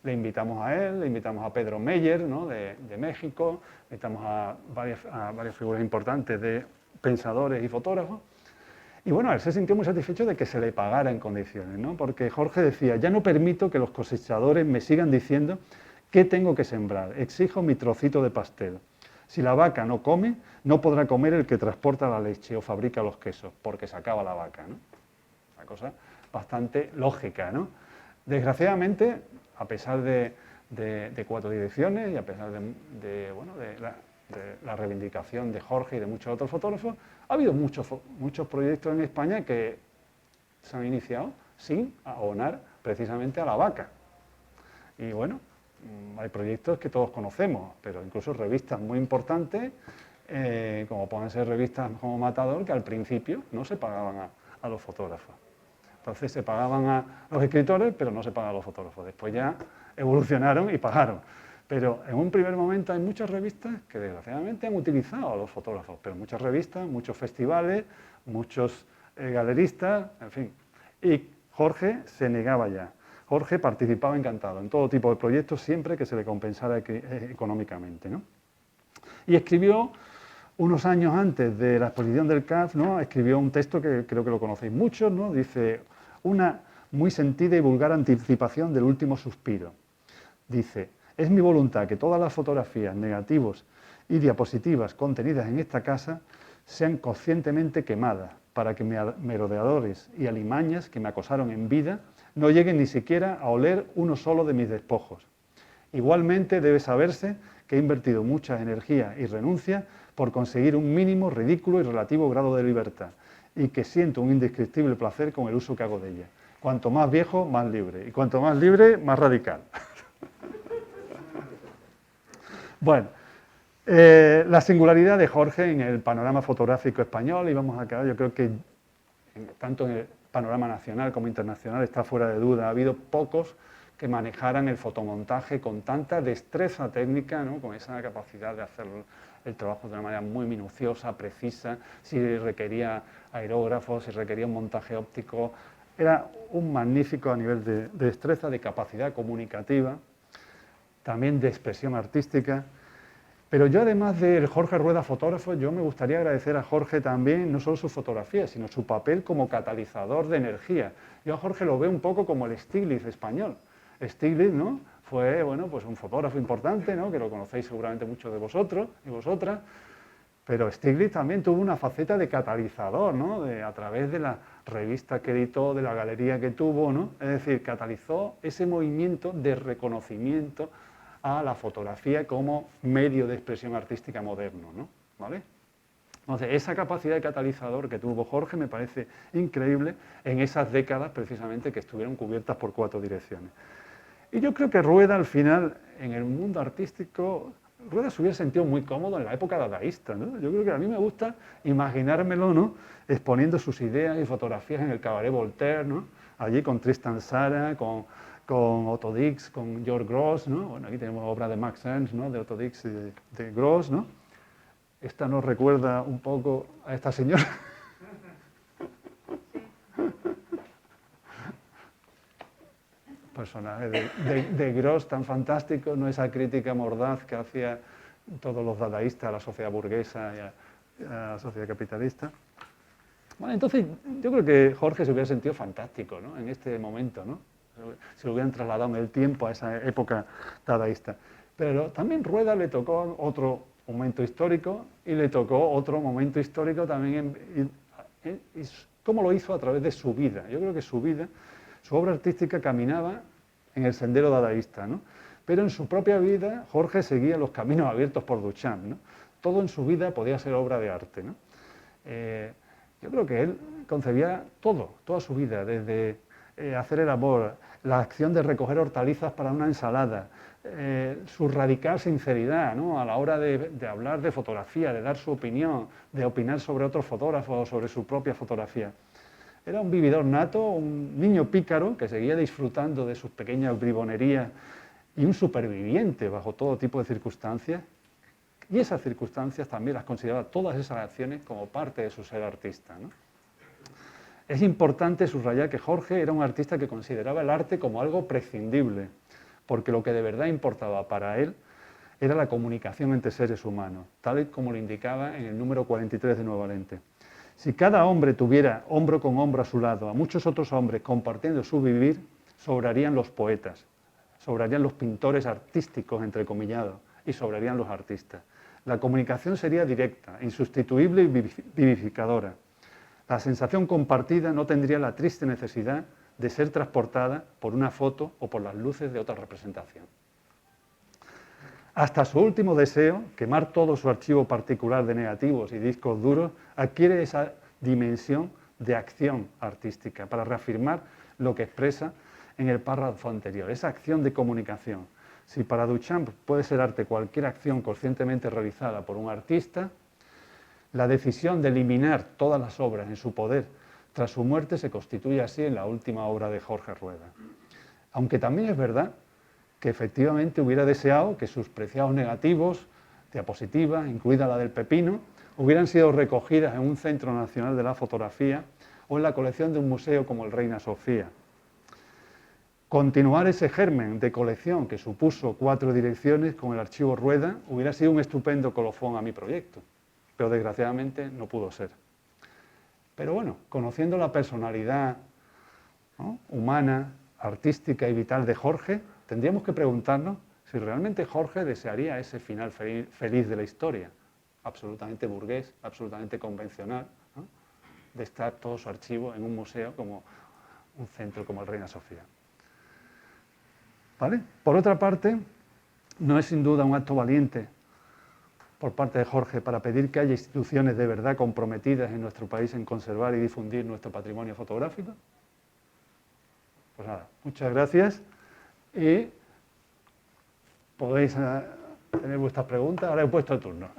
le invitamos a él, le invitamos a Pedro Meyer, ¿no?, de México, le invitamos a varias figuras importantes de pensadores y fotógrafos. Y bueno, él se sintió muy satisfecho de que se le pagara en condiciones, ¿no?, porque Jorge decía: ya no permito que los cosechadores me sigan diciendo qué tengo que sembrar, exijo mi trocito de pastel. Si la vaca no come, no podrá comer el que transporta la leche o fabrica los quesos, porque se acaba la vaca, ¿no? Una cosa bastante lógica, ¿no? Desgraciadamente, a pesar de 4 direcciones y a pesar de la reivindicación de Jorge y de muchos otros fotógrafos, ha habido muchos proyectos en España que se han iniciado sin abonar precisamente a la vaca. Y bueno, hay proyectos que todos conocemos, pero incluso revistas muy importantes, como pueden ser revistas como Matador, que al principio no se pagaban a los fotógrafos. Entonces se pagaban a los escritores, pero no se pagaban a los fotógrafos. Después ya evolucionaron y pagaron. Pero en un primer momento hay muchas revistas que desgraciadamente han utilizado a los fotógrafos, pero muchas revistas, muchos festivales, muchos galeristas, en fin. Y Jorge se negaba ya. Jorge participaba encantado en todo tipo de proyectos siempre que se le compensara económicamente, ¿no? Y escribió, unos años antes de la exposición del CAF, ¿no?, escribió un texto que creo que lo conocéis muchos, ¿no? Dice: una muy sentida y vulgar anticipación del último suspiro. Dice: es mi voluntad que todas las fotografías, negativos y diapositivas contenidas en esta casa sean conscientemente quemadas, para que merodeadores y alimañas que me acosaron en vida no lleguen ni siquiera a oler uno solo de mis despojos. Igualmente debe saberse que he invertido mucha energía y renuncia por conseguir un mínimo, ridículo y relativo grado de libertad, y que siento un indescriptible placer con el uso que hago de ella. Cuanto más viejo, más libre, y cuanto más libre, más radical. Bueno, la singularidad de Jorge en el panorama fotográfico español, y vamos a quedar, yo creo que tanto en el panorama nacional como internacional está fuera de duda. Ha habido pocos que manejaran el fotomontaje con tanta destreza técnica, ¿no?, con esa capacidad de hacer el trabajo de una manera muy minuciosa, precisa, si requería aerógrafos, si requería un montaje óptico. Era un magnífico a nivel de destreza, de capacidad comunicativa, también de expresión artística. Pero yo, además del Jorge Rueda fotógrafo, yo me gustaría agradecer a Jorge también no solo su fotografía, sino su papel como catalizador de energía. Yo a Jorge lo veo un poco como el Stiglitz español. Stiglitz, ¿no? Fue, bueno, pues un fotógrafo importante, ¿no? Que lo conocéis seguramente muchos de vosotros y vosotras, pero Stiglitz también tuvo una faceta de catalizador, ¿no? A través de la revista que editó, de la galería que tuvo, ¿no? Es decir, catalizó ese movimiento de reconocimiento a la fotografía como medio de expresión artística moderno, ¿no? ¿Vale? Entonces, esa capacidad de catalizador que tuvo Jorge me parece increíble en esas décadas precisamente que estuvieron cubiertas por 4 direcciones. Y yo creo que Rueda al final, en el mundo artístico, Rueda se hubiera sentido muy cómodo en la época dadaísta, ¿no? Yo creo que a mí me gusta imaginármelo, ¿no? Exponiendo sus ideas y fotografías en el Cabaret Voltaire, ¿no? Allí con Tristan Tzara, con Otto Dix, con George Grosz, ¿no? Bueno, aquí tenemos obra de Max Ernst, ¿no? De Otto Dix y de Grosz, ¿no? Esta nos recuerda un poco a esta señora. Personaje de Grosz tan fantástico, no esa crítica mordaz que hacía todos los dadaístas a la sociedad burguesa y a la sociedad capitalista. Bueno, entonces yo creo que Jorge se hubiera sentido fantástico, ¿no? En este momento, ¿no? Se lo hubieran trasladado en el tiempo a esa época dadaísta. Pero también Rueda le tocó otro momento histórico y le tocó otro momento histórico también, y cómo lo hizo a través de su vida. Yo creo que su vida, su obra artística caminaba en el sendero dadaísta, ¿no? Pero en su propia vida Jorge seguía los caminos abiertos por Duchamp, ¿no? Todo en su vida podía ser obra de arte, ¿no? Yo creo que él concebía toda su vida, desde hacer el amor, la acción de recoger hortalizas para una ensalada, su radical sinceridad, ¿no? A la hora de hablar de fotografía, de dar su opinión, de opinar sobre otros fotógrafos o sobre su propia fotografía. Era un vividor nato, un niño pícaro que seguía disfrutando de sus pequeñas bribonerías y un superviviente bajo todo tipo de circunstancias. Y esas circunstancias también las consideraba todas esas acciones como parte de su ser artista, ¿no? Es importante subrayar que Jorge era un artista que consideraba el arte como algo prescindible, porque lo que de verdad importaba para él era la comunicación entre seres humanos, tal y como lo indicaba en el número 43 de Nueva Lente. Si cada hombre tuviera hombro con hombro a su lado a muchos otros hombres compartiendo su vivir, sobrarían los poetas, sobrarían los pintores artísticos, entrecomillados, y sobrarían los artistas. La comunicación sería directa, insustituible y vivificadora. La sensación compartida no tendría la triste necesidad de ser transportada por una foto o por las luces de otra representación. Hasta su último deseo, quemar todo su archivo particular de negativos y discos duros, adquiere esa dimensión de acción artística para reafirmar lo que expresa en el párrafo anterior, esa acción de comunicación. Si para Duchamp puede ser arte cualquier acción conscientemente realizada por un artista, la decisión de eliminar todas las obras en su poder tras su muerte se constituye así en la última obra de Jorge Rueda. Aunque también es verdad que efectivamente hubiera deseado que sus preciados negativos, diapositivas, incluida la del Pepino, hubieran sido recogidas en un Centro Nacional de la Fotografía o en la colección de un museo como el Reina Sofía. Continuar ese germen de colección que supuso 4 direcciones con el archivo Rueda hubiera sido un estupendo colofón a mi proyecto, pero desgraciadamente no pudo ser. Pero bueno, conociendo la personalidad, ¿no?, humana, artística y vital de Jorge, tendríamos que preguntarnos si realmente Jorge desearía ese final feliz de la historia, absolutamente burgués, absolutamente convencional, ¿no?, de estar todo su archivo en un museo como un centro como el Reina Sofía. ¿Vale? Por otra parte, no es sin duda un acto valiente por parte de Jorge para pedir que haya instituciones de verdad comprometidas en nuestro país en conservar y difundir nuestro patrimonio fotográfico. Pues nada, muchas gracias y podéis tener vuestras preguntas. Ahora he puesto el turno.